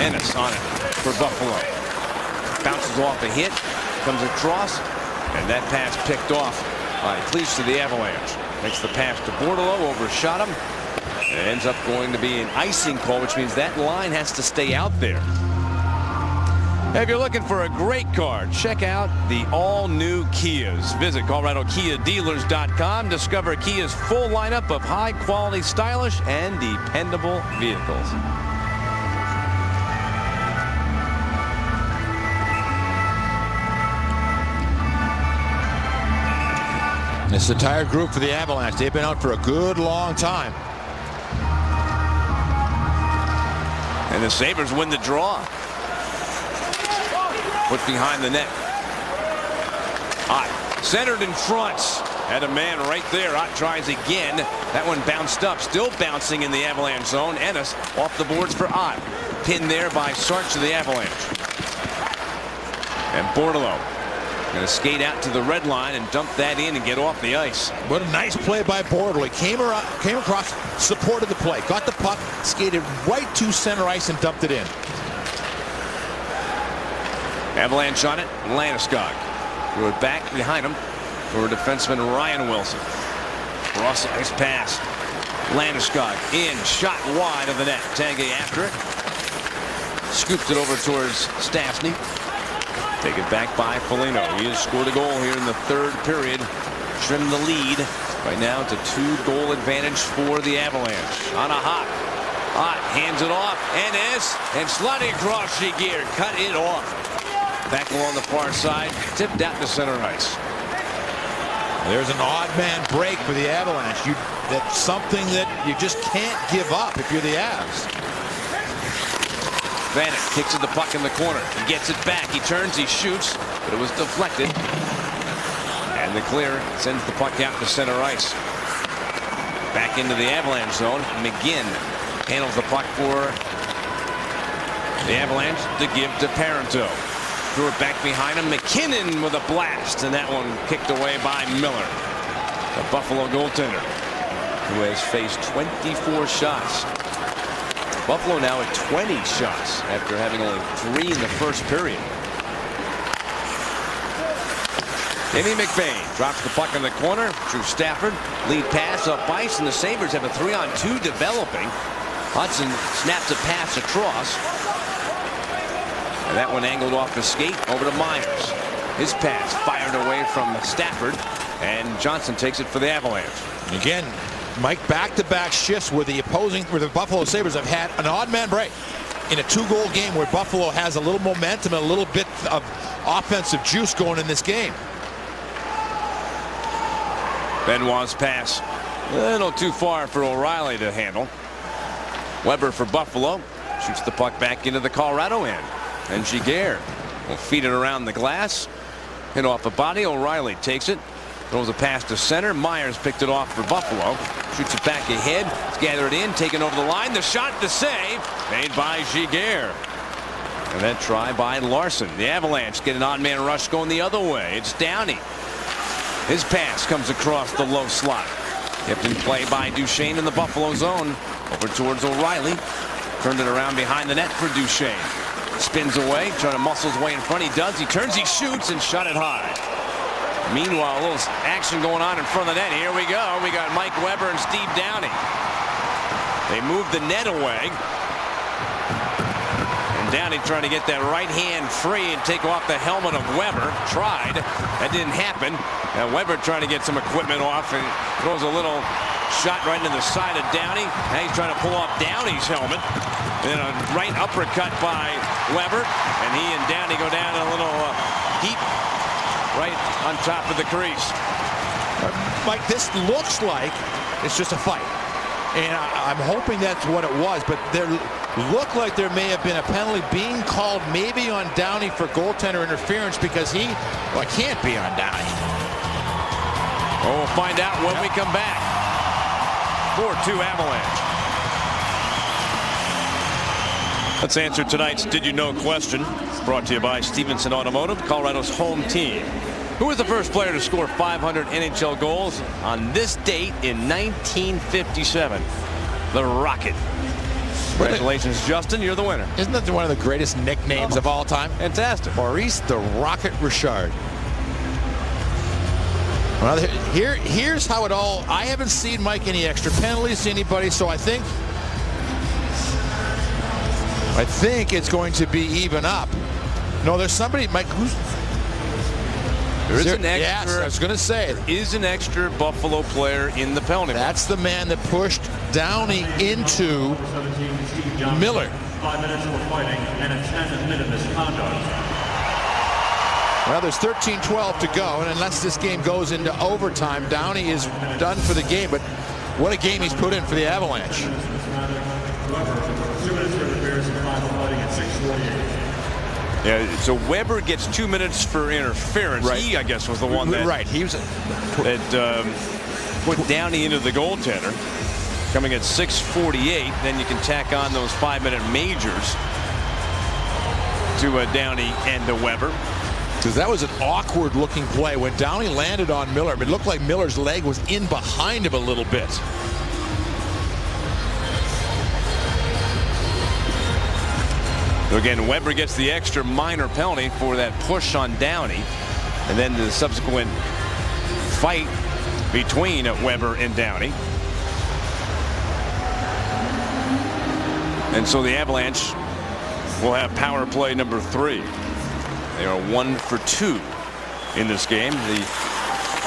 Ennis on it for Buffalo. Bounces off a hit. Comes across. And that pass picked off by Cleach to the Avalanche. Makes the pass to Bordeleau, overshot him. It ends up going to be an icing call, which means that line has to stay out there. If you're looking for a great car, check out the all-new Kias. Visit ColoradoKiaDealers.com. Discover Kia's full lineup of high-quality, stylish, and dependable vehicles. It's the tired group for the Avalanche. They've been out for a good long time. And the Sabres win the draw. Put behind the net. Ott centered in front. Had a man right there. Ott tries again. That one bounced up. Still bouncing in the Avalanche zone. Ennis off the boards for Ott. Pinned there by Sarch of the Avalanche. And Bordeleau going to skate out to the red line and dump that in and get off the ice. What a nice play by Bordeleau. He came across, supported the play, got the puck, skated right to center ice and dumped it in. Avalanche on it. Landeskog threw it back behind him for defenseman Ryan Wilson. Cross ice pass. Landeskog in, shot wide of the net. Tanguay after it. Scooped it over towards Stastny. Taken back by Foligno. He has scored a goal here in the third period. Trimmed the lead right now to 2-goal advantage for the Avalanche. On a hop. Ott hands it off. Ennis and sliding across Giguère. Cut it off. Back along the far side. Tipped out to center ice. There's an odd man break for the Avalanche. That's something that you just can't give up if you're the Avs. Vanek kicks at the puck in the corner. He gets it back. He turns, he shoots, but it was deflected. And the clear sends the puck out to center ice. Back into the Avalanche zone. McGinn handles the puck for the Avalanche to give to Parenteau. Threw it back behind him. McKinnon with a blast, and that one kicked away by Miller, the Buffalo goaltender, who has faced 24 shots. Buffalo now at 20 shots after having only 3 in the first period. Danny McBain drops the puck in the corner. Drew Stafford lead pass up ice, and the Sabres have a 3-on-2 developing. Hudson snaps a pass across. And that one angled off the skate over to Myers. His pass fired away from Stafford, and Johnson takes it for the Avalanche. Again, Mike, back-to-back shifts where the Buffalo Sabres have had an odd man break in a 2-goal game where Buffalo has a little momentum and a little bit of offensive juice going in this game. Benoit's pass a little too far for O'Reilly to handle. Weber for Buffalo shoots the puck back into the Colorado end, and Giguère will feed it around the glass, hit off a body. O'Reilly takes it, throws a pass to center. Myers picked it off for Buffalo, shoots it back ahead. It's gathered in, taken over the line. The shot, the save made by Giguère, and that try by Larson. The Avalanche get an odd man rush going the other way. It's Downey. His pass comes across the low slot, kept in play by Duchesne in the Buffalo zone. Over towards O'Reilly, turned it around behind the net for Duchesne. Spins away, trying to muscle his way in front. He does. He turns, he shoots, and shot it high. Meanwhile, a little action going on in front of the net. Here we go. We got Mike Weber and Steve Downey. They move the net away. And Downey trying to get that right hand free and take off the helmet of Weber. Tried. That didn't happen. And Weber trying to get some equipment off and throws a little shot right into the side of Downey. Now he's trying to pull off Downey's helmet. Then a right uppercut by Weber. And he and Downey go down in a little heat right on top of the crease. Mike, this looks like it's just a fight. And I'm hoping that's what it was, but there looked like there may have been a penalty being called maybe on Downey for goaltender interference because it can't be on Downey. Well, we'll find out when we come back. 4-2 Avalanche. Let's answer tonight's Did You Know question, brought to you by Stevenson Automotive, Colorado's home team. Who was the first player to score 500 NHL goals on this date in 1957? The Rocket. Congratulations, Justin. You're the winner. Isn't that one of the greatest nicknames of all time? Fantastic. Maurice the Rocket Richard. Well, here's how it all. I haven't seen, Mike, any extra penalties to anybody, so I think it's going to be even up. No, there's somebody, Mike, who's. There is an extra. Yes, I was going to say. There is an extra Buffalo player in the penalty box. That's the man that pushed Downey into Miller. 5 minutes for fighting and a 10-minute misconduct. Well, there's 13-12 to go, and unless this game goes into overtime, Downey is done for the game. But what a game he's put in for the Avalanche. 2 minutes for the Bears and final fighting at 6:48. Yeah, so Weber gets 2 minutes for interference. Right. He, I guess, was the one that, he was put Downey into the goaltender. Coming at 6:48, then you can tack on those 5-minute majors to Downey and to Weber. Because that was an awkward-looking play. When Downey landed on Miller, it looked like Miller's leg was in behind him a little bit. So again, Weber gets the extra minor penalty for that push on Downey, and then the subsequent fight between Weber and Downey. And so the Avalanche will have power play number 3. They are 1 for 2 in this game. The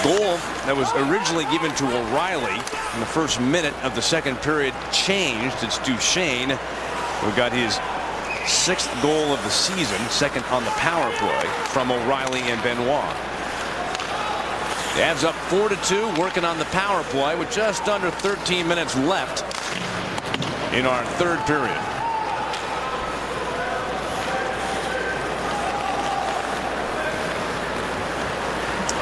goal that was originally given to O'Reilly in the first minute of the second period changed. It's Duchesne who got his 6th goal of the season, 2nd on the power play from O'Reilly and Benoit. The Avs up 4-2, working on the power play with just under 13 minutes left in our third period.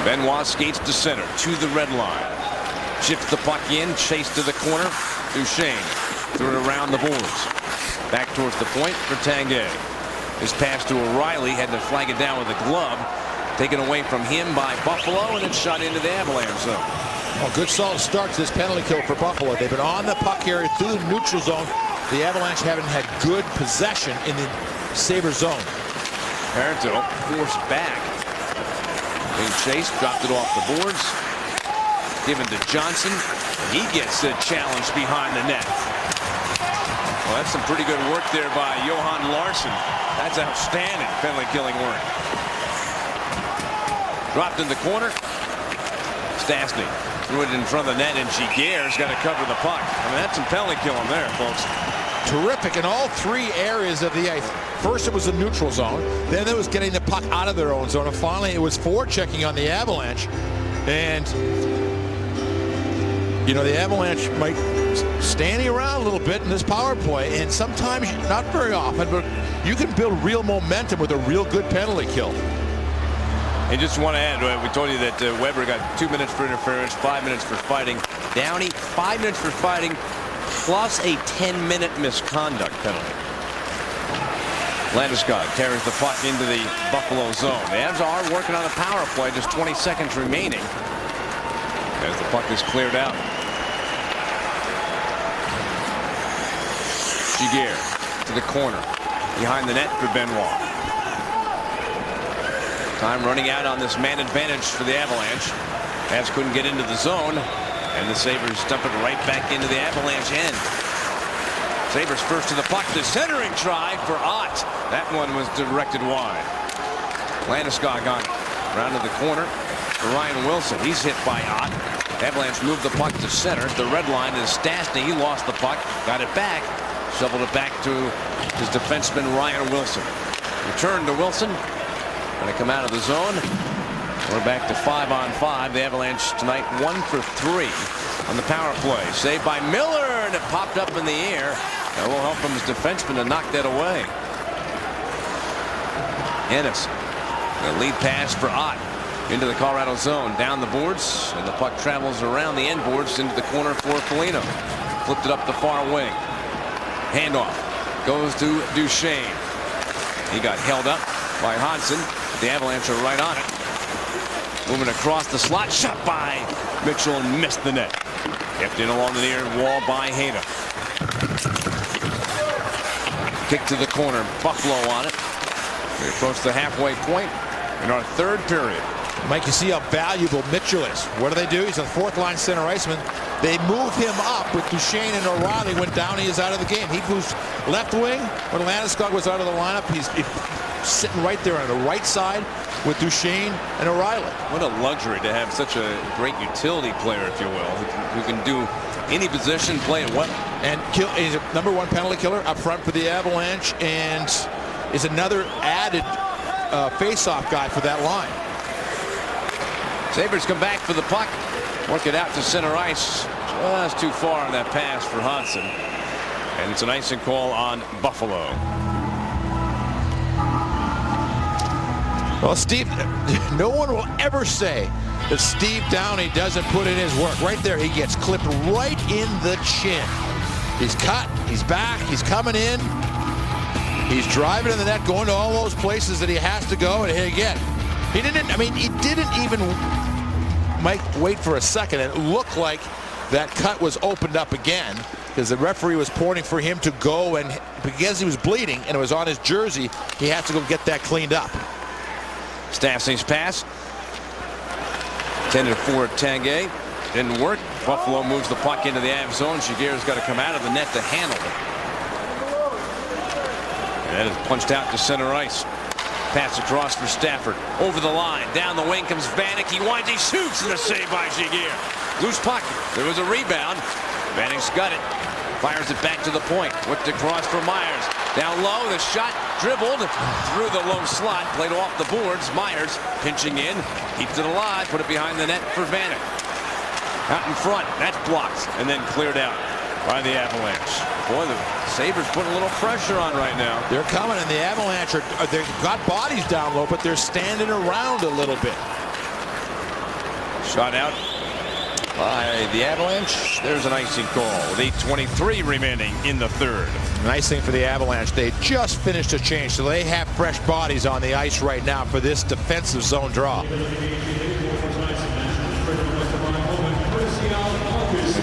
Benoit skates to center, to the red line. Chips the puck in, chased to the corner. Duchesne threw it around the boards. Back towards the point for Tanguay. His pass to O'Reilly, had to flag it down with a glove. Taken away from him by Buffalo, and it's shot into the Avalanche zone. Oh, good solid start to this penalty kill for Buffalo. They've been on the puck area through the neutral zone. The Avalanche haven't had good possession in the Sabre zone. Parenteau forced back. Being chased, dropped it off the boards. Given to Johnson. He gets a challenge behind the net. Well, that's some pretty good work there by Johan Larsson. That's outstanding penalty killing work. Dropped in the corner. Stastny threw it in front of the net, and Giguère's got to cover the puck. I mean, that's some penalty killing there, folks. Terrific in all three areas of the ice. First it was the neutral zone, then it was getting the puck out of their own zone, and finally it was forechecking on the Avalanche. And you know, the Avalanche might standing around a little bit in this power play, and sometimes, not very often, but you can build real momentum with a real good penalty kill. And just want to add, we told you that Weber got 2 minutes for interference, 5 minutes for fighting. Downey, 5 minutes for fighting, plus a 10-minute misconduct penalty. Landeskog carries the puck into the Buffalo zone. The Avs are working on a power play, just 20 seconds remaining as the puck is cleared out. Giguère to the corner, behind the net for Benoit. Time running out on this man advantage for the Avalanche. Avs couldn't get into the zone, and the Sabres dump it right back into the Avalanche end. Sabres first to the puck. The centering try for Ott. That one was directed wide. Landeskog on around to the corner for Ryan Wilson. He's hit by Ott. Avalanche moved the puck to center. The red line is Stastny. He lost the puck, got it back, shoveled it back to his defenseman Ryan Wilson. Return to Wilson. Going to come out of the zone. We're back to 5-on-5. The Avalanche tonight 1 for 3 on the power play. Saved by Miller, and it popped up in the air. That will help from his defenseman to knock that away. Ennis, the lead pass for Ott into the Colorado zone, down the boards, and the puck travels around the end boards into the corner for Foligno. Flipped it up the far wing. Handoff goes to Duchesne. He got held up by Hansen. The Avalanche are right on it. Moving across the slot, shot by Mitchell and missed the net. Kept in along the near wall by Hayda. Kick to the corner, Buffalo on it. We approach the halfway point in our third period. Mike, you see how valuable Mitchell is. What do? He's a fourth-line center iceman. They move him up with Duchesne and O'Reilly when Downey is out of the game. He moves left wing when Landeskog was out of the lineup. He's sitting right there on the right side with Duchesne and O'Reilly. What a luxury to have such a great utility player, if you will, who can do any position, play it well. And he's a #1 penalty killer up front for the Avalanche, and is another added face-off guy for that line. Sabres come back for the puck. Work it out to center ice. Just too far on that pass for Hansen. And it's an icing call on Buffalo. Well, Steve, no one will ever say that Steve Downey doesn't put in his work. Right there, he gets clipped right in the chin. He's cut, he's back, he's coming in. He's driving in the net, going to all those places that he has to go, and here again. He didn't even, Mike, wait for a second. It looked like that cut was opened up again because the referee was pointing for him to go, and because he was bleeding and it was on his jersey, he had to go get that cleaned up. Stastny's pass. Intended for Tanguay. Didn't work. Buffalo moves the puck into the Avs zone. Giguère's got to come out of the net to handle it. And that is punched out to center ice. Pass across for Stafford. Over the line. Down the wing comes Vanek. He winds. He shoots. And a save by Giguère. Loose puck. There was a rebound. Vanek's got it. Fires it back to the point. Whipped across for Myers. Down low. The shot dribbled through the low slot. Played off the boards. Myers pinching in. Keeps it alive. Put it behind the net for Vanek. Out in front. That's blocked. And then cleared out by the Avalanche. Boy, the Sabres putting a little pressure on right now. They're coming, and the Avalanche they've got bodies down low, but they're standing around a little bit. Shot out by the Avalanche. There's an icing call with 8:23 remaining in the third. Nice thing for the Avalanche. They just finished a change, so they have fresh bodies on the ice right now for this defensive zone draw.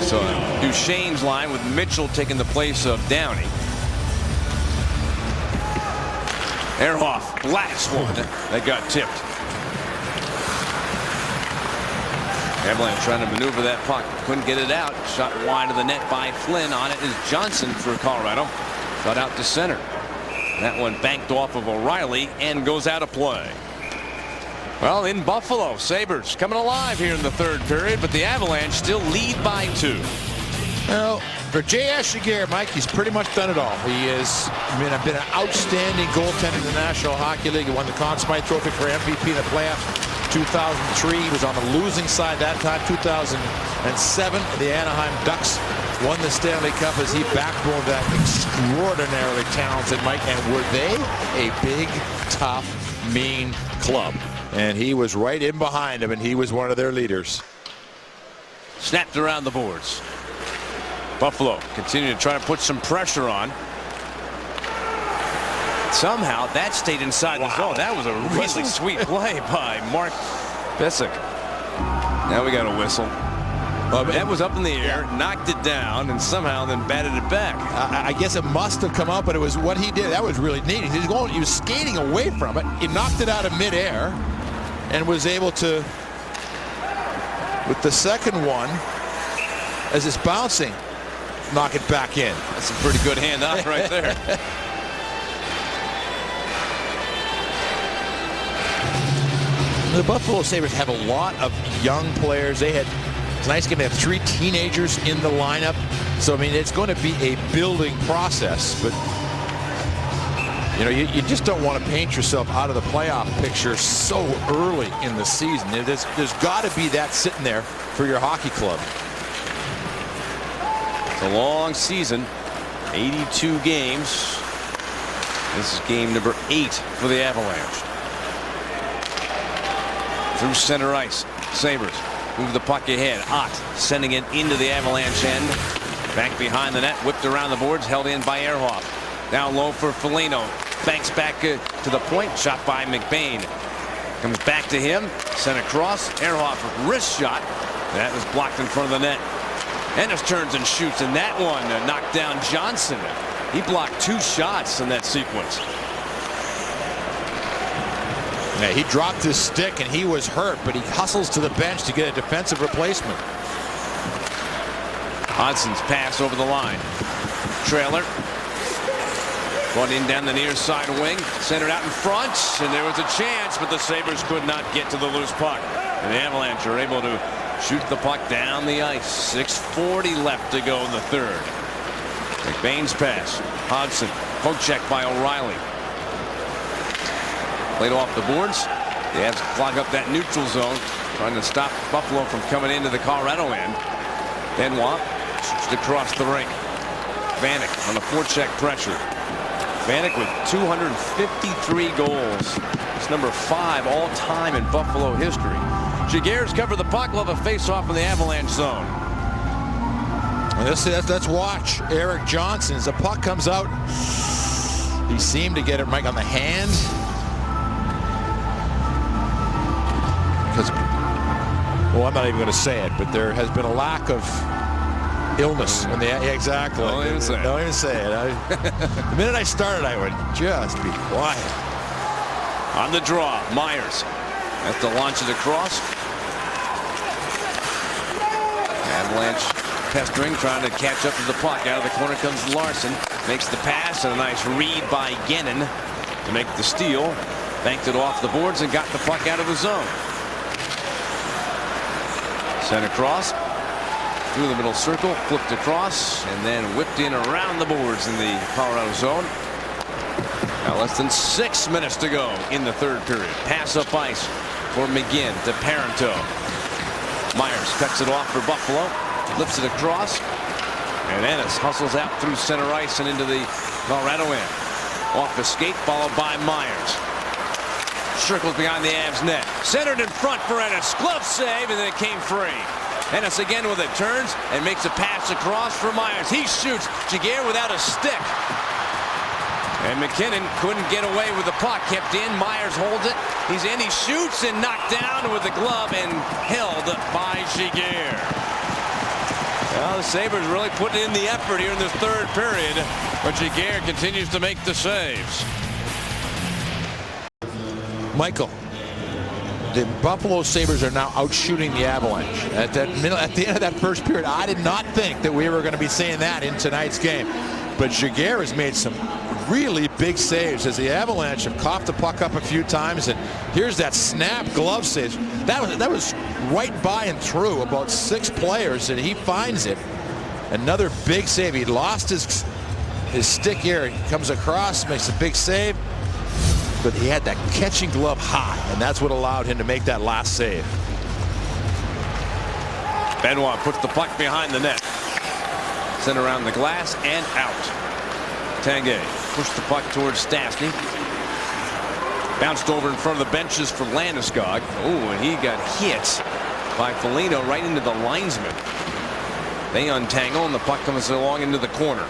So Duchesne's line with Mitchell taking the place of Downey. Ehrhoff, last one that got tipped. Avalanche trying to maneuver that puck. Couldn't get it out. Shot wide of the net by Flynn. On it is Johnson for Colorado. Shot out to center. That one banked off of O'Reilly and goes out of play. Well, in Buffalo, Sabres coming alive here in the third period, but the Avalanche still lead by 2. Well, for J.S. Giguère, Mike, he's pretty much done it all. He has been an outstanding goaltender in the National Hockey League. He won the Conn Smythe Trophy for MVP in the playoffs 2003. He was on the losing side that time. 2007, the Anaheim Ducks won the Stanley Cup as he backboned that extraordinarily talented Mike. And were they a big, tough, mean club? And he was right in behind him, and he was one of their leaders. Snapped around the boards. Buffalo continuing to try to put some pressure on. Somehow that stayed inside the zone. That was a really sweet play by Mark Pysyk. Now we got a whistle. That was up in the air, knocked it down, and somehow then batted it back. I guess it must have come out, but it was what he did. That was really neat. He was skating away from it. He knocked it out of midair and was able to, with the second one, as it's bouncing, knock it back in. That's a pretty good handoff right there. The Buffalo Sabres have a lot of young players. It's nice to have 3 teenagers in the lineup. So, I mean, it's going to be a building process. But, you know, you just don't want to paint yourself out of the playoff picture so early in the season. There's got to be that sitting there for your hockey club. It's a long season, 82 games. This is game number 8 for the Avalanche. Through center ice, Sabres move the puck ahead. Ott sending it into the Avalanche end. Back behind the net, whipped around the boards, held in by Ehrhoff. Down low for Foligno. Banks back to the point, shot by McBain. Comes back to him, sent across. Ehrhoff wrist shot. That was blocked in front of the net. Ennis turns and shoots, and that one knocked down Johnson. He blocked 2 shots in that sequence. Yeah, he dropped his stick and he was hurt, but he hustles to the bench to get a defensive replacement. Hodgson's pass over the line. Trailer. Brought in down the near side wing. Centered out in front, and there was a chance, but the Sabres could not get to the loose puck. And the Avalanche are able to shoot the puck down the ice. 6:40 left to go in the third. McBain's pass. Hodgson. Poke check by O'Reilly. Played off the boards. The Avs clog up that neutral zone, trying to stop Buffalo from coming into the Colorado end. Benoit shoots across the rink. Vanek on the forecheck pressure. Vanek with 253 goals. It's number 5 all time in Buffalo history. Giguère's covered the puck. We'll have a face-off in the Avalanche zone. Let's watch Erik Johnson as the puck comes out. He seemed to get it, Mike, on the hand. Well, I'm not even going to say it, but there has been a lack of illness. Exactly. Don't even say it. Don't even say it. The minute I started, I would just be quiet. On the draw, Myers has to launch it across. Avalanche pestering, trying to catch up to the puck. Out of the corner comes Larson. Makes the pass, and a nice read by Gennon to make the steal. Banked it off the boards and got the puck out of the zone. Sent across through the middle circle, flipped across, and then whipped in around the boards in the Colorado zone. Now less than 6 minutes to go in the third period. Pass up ice for McGinn to Parenteau. Myers cuts it off for Buffalo, lifts it across, and Ennis hustles out through center ice and into the Colorado end. Off the skate, followed by Myers. Circles behind the Avs net. Centered in front for Ennis. Glove save, and then it came free. Ennis again with it. Turns and makes a pass across for Myers. He shoots. Giguère without a stick. And McKinnon couldn't get away with the puck. Kept in. Myers holds it. He's in. He shoots and knocked down with the glove and held by Giguère. Well, the Sabres really putting in the effort here in this third period. But Giguère continues to make the saves. Michael, the Buffalo Sabres are now outshooting the Avalanche. At the end of that first period, I did not think that we were going to be saying that in tonight's game. But Giguère has made some really big saves as the Avalanche have coughed the puck up a few times, and here's that snap glove save. That was right by and through about 6 players, and he finds it. Another big save. He lost his stick here. He comes across, makes a big save, but he had that catching glove high, and that's what allowed him to make that last save. Benoit puts the puck behind the net. Sent around the glass and out. Tanguay pushed the puck towards Stastny. Bounced over in front of the benches for Landeskog. Oh, and he got hit by Foligno right into the linesman. They untangle, and the puck comes along into the corner.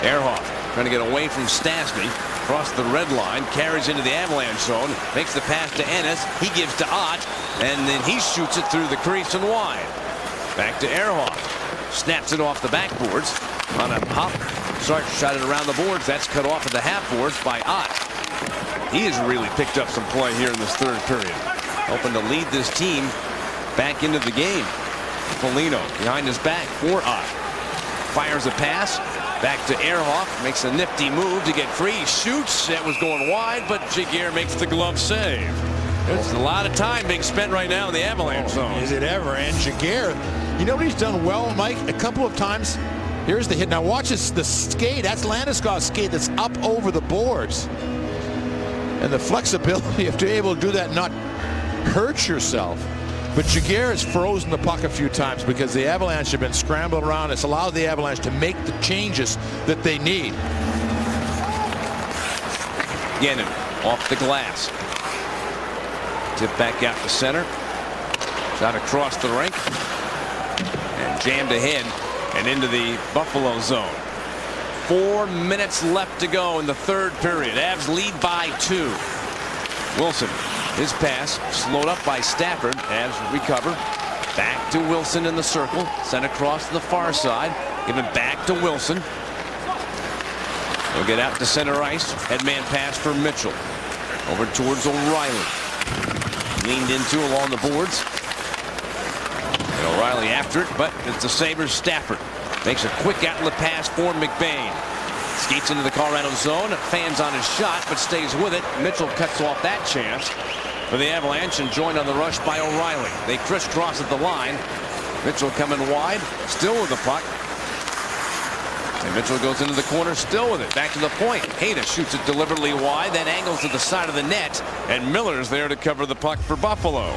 Ehrhoff trying to get away from Stastny. Across the red line, carries into the Avalanche zone, makes the pass to Ennis. He gives to Ott, and then he shoots it through the crease and wide. Back to Ehrhoff. Snaps it off the backboards on a hop. Sark shot it around the boards. That's cut off at the half boards by Ott. He has really picked up some play here in this third period, hoping to lead this team back into the game. Foligno behind his back for Ott. Fires a pass. Back to Ehrhoff, makes a nifty move to get free. Shoots. That was going wide, but Giguère makes the glove save. There's a lot of time being spent right now in the Avalanche zone. Is it ever? And Giguère, you know what he's done well, Mike? A couple of times. Here's the hit. Now watch this, the skate. That's Landeskog's skate that's up over the boards. And the flexibility of being able to do that, not hurt yourself. But Giguère has frozen the puck a few times because the Avalanche have been scrambling around. It's allowed the Avalanche to make the changes that they need. Gannon off the glass. Tip back out to center. Shot across the rink. And jammed ahead and into the Buffalo zone. 4 minutes left to go in the third period. Avs lead by 2. Wilson. His pass slowed up by Stafford. Avs recover. Back to Wilson in the circle. Sent across to the far side. Given back to Wilson. He'll get out to center ice. Headman pass for Mitchell. Over towards O'Reilly. Leaned into along the boards. And O'Reilly after it, but it's the Sabres. Stafford makes a quick outlet pass for McBain. Skates into the Colorado zone. Fans on his shot, but stays with it. Mitchell cuts off that chance for the Avalanche and joined on the rush by O'Reilly. They crisscross at the line. Mitchell coming wide, still with the puck. And Mitchell goes into the corner, still with it. Back to the point. Hayda shoots it deliberately wide, then angles to the side of the net. And Miller's there to cover the puck for Buffalo.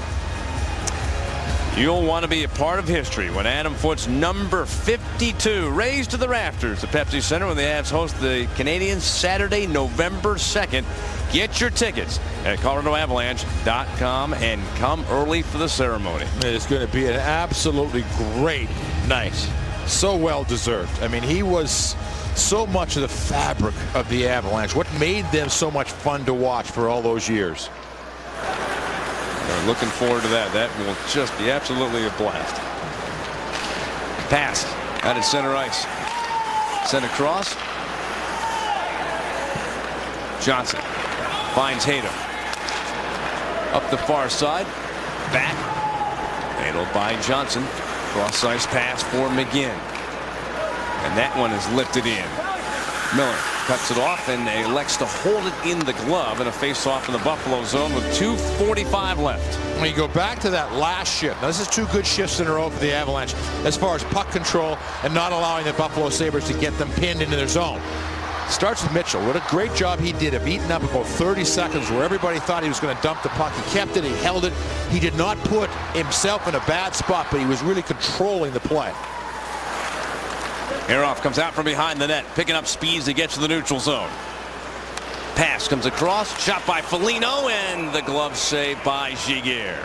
You'll want to be a part of history when Adam Foote's number 52 raised to the rafters at Pepsi Center when the Avs host the Canadiens Saturday, November 2nd. Get your tickets at ColoradoAvalanche.com and come early for the ceremony. It's going to be an absolutely great night. So well deserved. I mean, he was so much of the fabric of the Avalanche. What made them so much fun to watch for all those years? We're looking forward to that. That will just be absolutely a blast. Pass out at center ice. Sent across. Johnson finds Hayda. Up the far side. Back. Handled by Johnson. Cross ice pass for McGinn. And that one is lifted in. Miller cuts it off and elects to hold it in the glove in a face-off in the Buffalo zone with 2:45 left. When you go back to that last shift, now this is 2 good shifts in a row for the Avalanche as far as puck control and not allowing the Buffalo Sabres to get them pinned into their zone. Starts with Mitchell. What a great job he did of eating up about 30 seconds where everybody thought he was going to dump the puck. He kept it, he held it. He did not put himself in a bad spot, but he was really controlling the play. Ehrhoff comes out from behind the net, picking up speeds to get to the neutral zone. Pass comes across, shot by Foligno, and the glove saved by Giguère.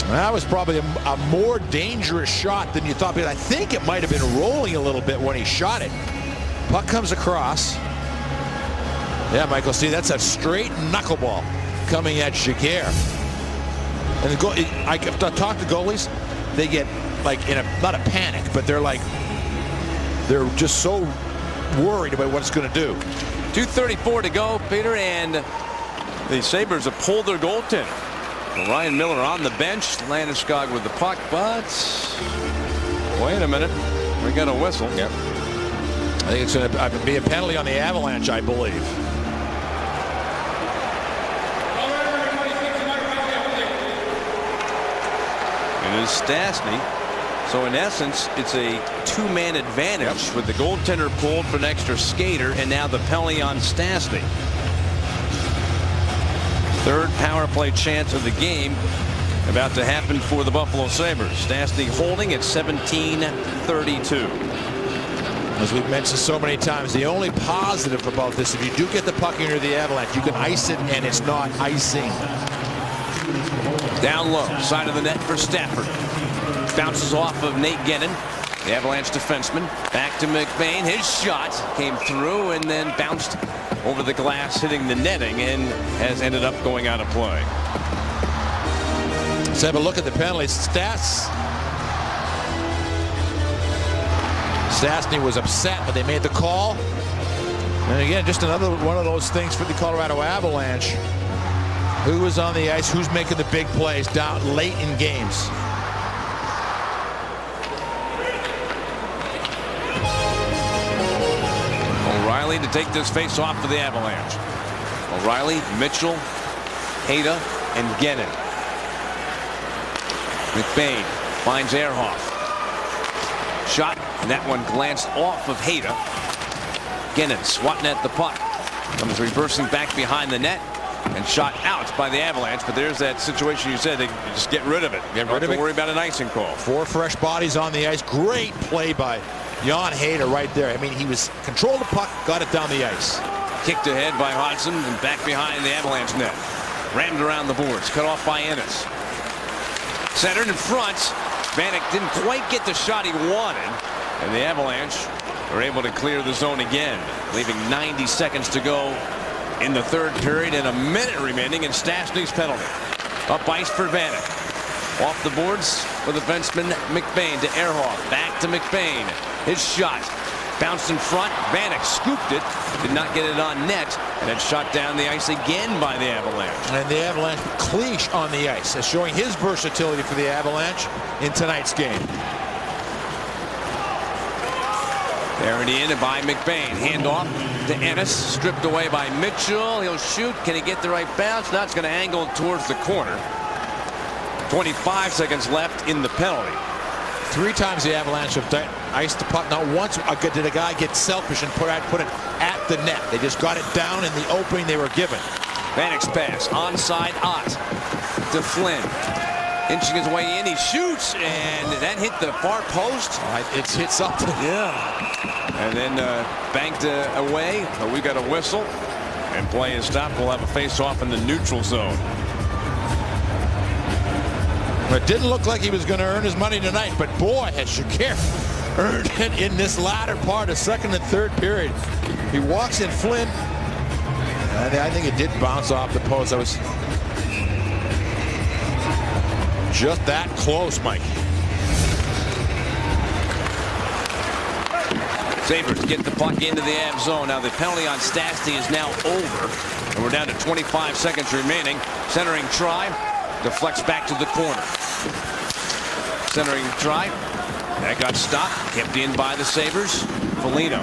That was probably a more dangerous shot than you thought, but I think it might have been rolling a little bit when he shot it. Puck comes across. Yeah, Michael, see, that's a straight knuckleball coming at Giguère. And the goal, I've talked to goalies, they get like in a, not a panic, but they're just so worried about what it's going to do. 2:34 to go, Peter, and the Sabres have pulled their goaltender. Ryan Miller on the bench, Landeskog with the puck, but wait a minute, we got a whistle. Yep. I think it's going to be a penalty on the Avalanche, I believe. It is Stastny. So in essence, it's a two-man advantage with the goaltender pulled for an extra skater, and now the penalty on Stastny. Third power play chance of the game about to happen for the Buffalo Sabres. Stastny holding at 17:32. As we've mentioned so many times, the only positive about this, if you do get the puck into the Avalanche, you can ice it and it's not icing. Down low, side of the net for Stafford. Bounces off of Nate Gennin, the Avalanche defenseman. Back to McBain. His shot came through and then bounced over the glass, hitting the netting, and has ended up going out of play. Let's have a look at the penalties. Stastny was upset, but they made the call. And again, just another one of those things for the Colorado Avalanche. Who is on the ice? Who's making the big plays down late in games? O'Reilly to take this face off for the Avalanche. O'Reilly, Mitchell, Hayda, and Gennin. McBain finds Ehrhoff. Shot, and that one glanced off of Hayda. Gennin swatting at the puck. Comes reversing back behind the net and shot out by the Avalanche. But there's that situation you said, they just get rid of it. Don't worry about an icing call. 4 fresh bodies on the ice. Great play by Jan Hayda right there. I mean, he was controlled the puck, got it down the ice. Kicked ahead by Hodgson and back behind the Avalanche net. Rammed around the boards, cut off by Ennis. Centered in front. Vanek didn't quite get the shot he wanted, and the Avalanche are able to clear the zone again, leaving 90 seconds to go in the third period and a minute remaining in Stastny's penalty. Up ice for Vanek. Off the boards for the defenseman McBain to Ehrhoff. Back to McBain. His shot bounced in front. Vanek scooped it. Did not get it on net. And it's shot down the ice again by the Avalanche. And the Avalanche, Cleach on the ice, is showing his versatility for the Avalanche in tonight's game. Carried in by McBain. Handoff to Ennis. Stripped away by Mitchell. He'll shoot. Can he get the right bounce? Now it's going to angle towards the corner. 25 seconds left in the penalty. 3 times the Avalanche have iced the puck. Not once did a guy get selfish and put it at the net. They just got it down in the opening they were given. Vanek's pass. Onside Ott to Flynn. Inching his way in. He shoots, and that hit the far post. It's hit something. Yeah. And then banked away. But we got a whistle. And play is stopped. We'll have a face-off in the neutral zone. It didn't look like he was going to earn his money tonight, but boy, has Shakir earned it in this latter part of second and third period. He walks in Flynn, and I think it did bounce off the post. I was just that close, Mike. Sabres get the puck into the Av zone. Now the penalty on Stastny is now over, and we're down to 25 seconds remaining. Centering try. Deflects back to the corner. Centering try. That got stopped. Kept in by the Sabres. Foligno.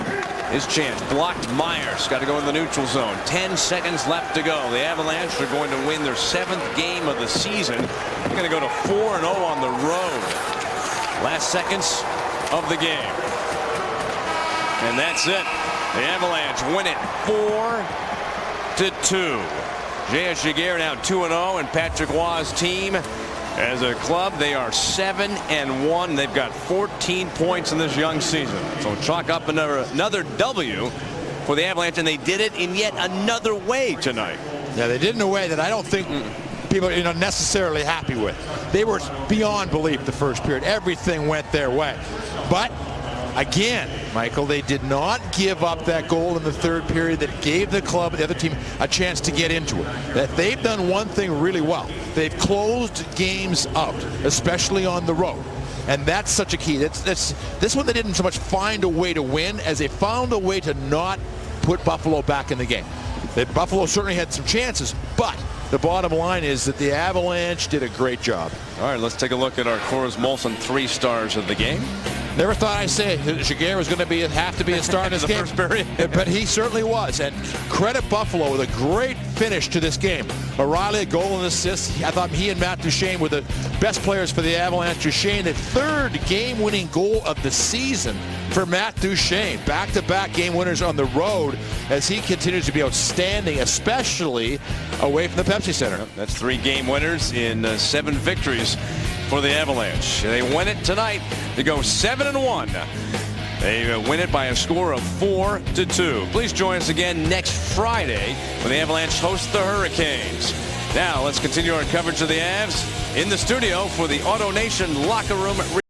His chance. Blocked. Myers. Got to go in the neutral zone. 10 seconds left to go. The Avalanche are going to win their 7th game of the season. They're going to go to 4-0 on the road. Last seconds of the game. And that's it. The Avalanche win it 4-2. J.S. Giguère now 2-0, and Patrick Roy's team as a club, they are 7-1. They've got 14 points in this young season. So chalk up another W for the Avalanche, and they did it in yet another way tonight. Yeah, they did in a way that I don't think people are necessarily happy with. They were beyond belief the first period. Everything went their way. But again, Michael, they did not give up that goal in the third period that gave the club, the other team, a chance to get into it. That they've done one thing really well. They've closed games out, especially on the road. And that's such a key. This one they didn't so much find a way to win as they found a way to not put Buffalo back in the game. That Buffalo certainly had some chances, but the bottom line is that the Avalanche did a great job. All right, let's take a look at our Coors Molson 3 stars of the game. Never thought I'd say it. Jaguar was going to have to be a star in this The game. first period. But he certainly was. And credit Buffalo with a great finish to this game. O'Reilly, a goal and assist. I thought he and Matt Duchene were the best players for the Avalanche. Duchene, the third game-winning goal of the season for Matt Duchene. Back-to-back game winners on the road as he continues to be outstanding, especially away from the Pepsi Center. That's 3 game winners in 7 victories for the Avalanche. They win it tonight to go 7-1. They win it by a score of 4-2. Please join us again next Friday when the Avalanche host the Hurricanes. Now let's continue our coverage of the Avs in the studio for the AutoNation Locker Room.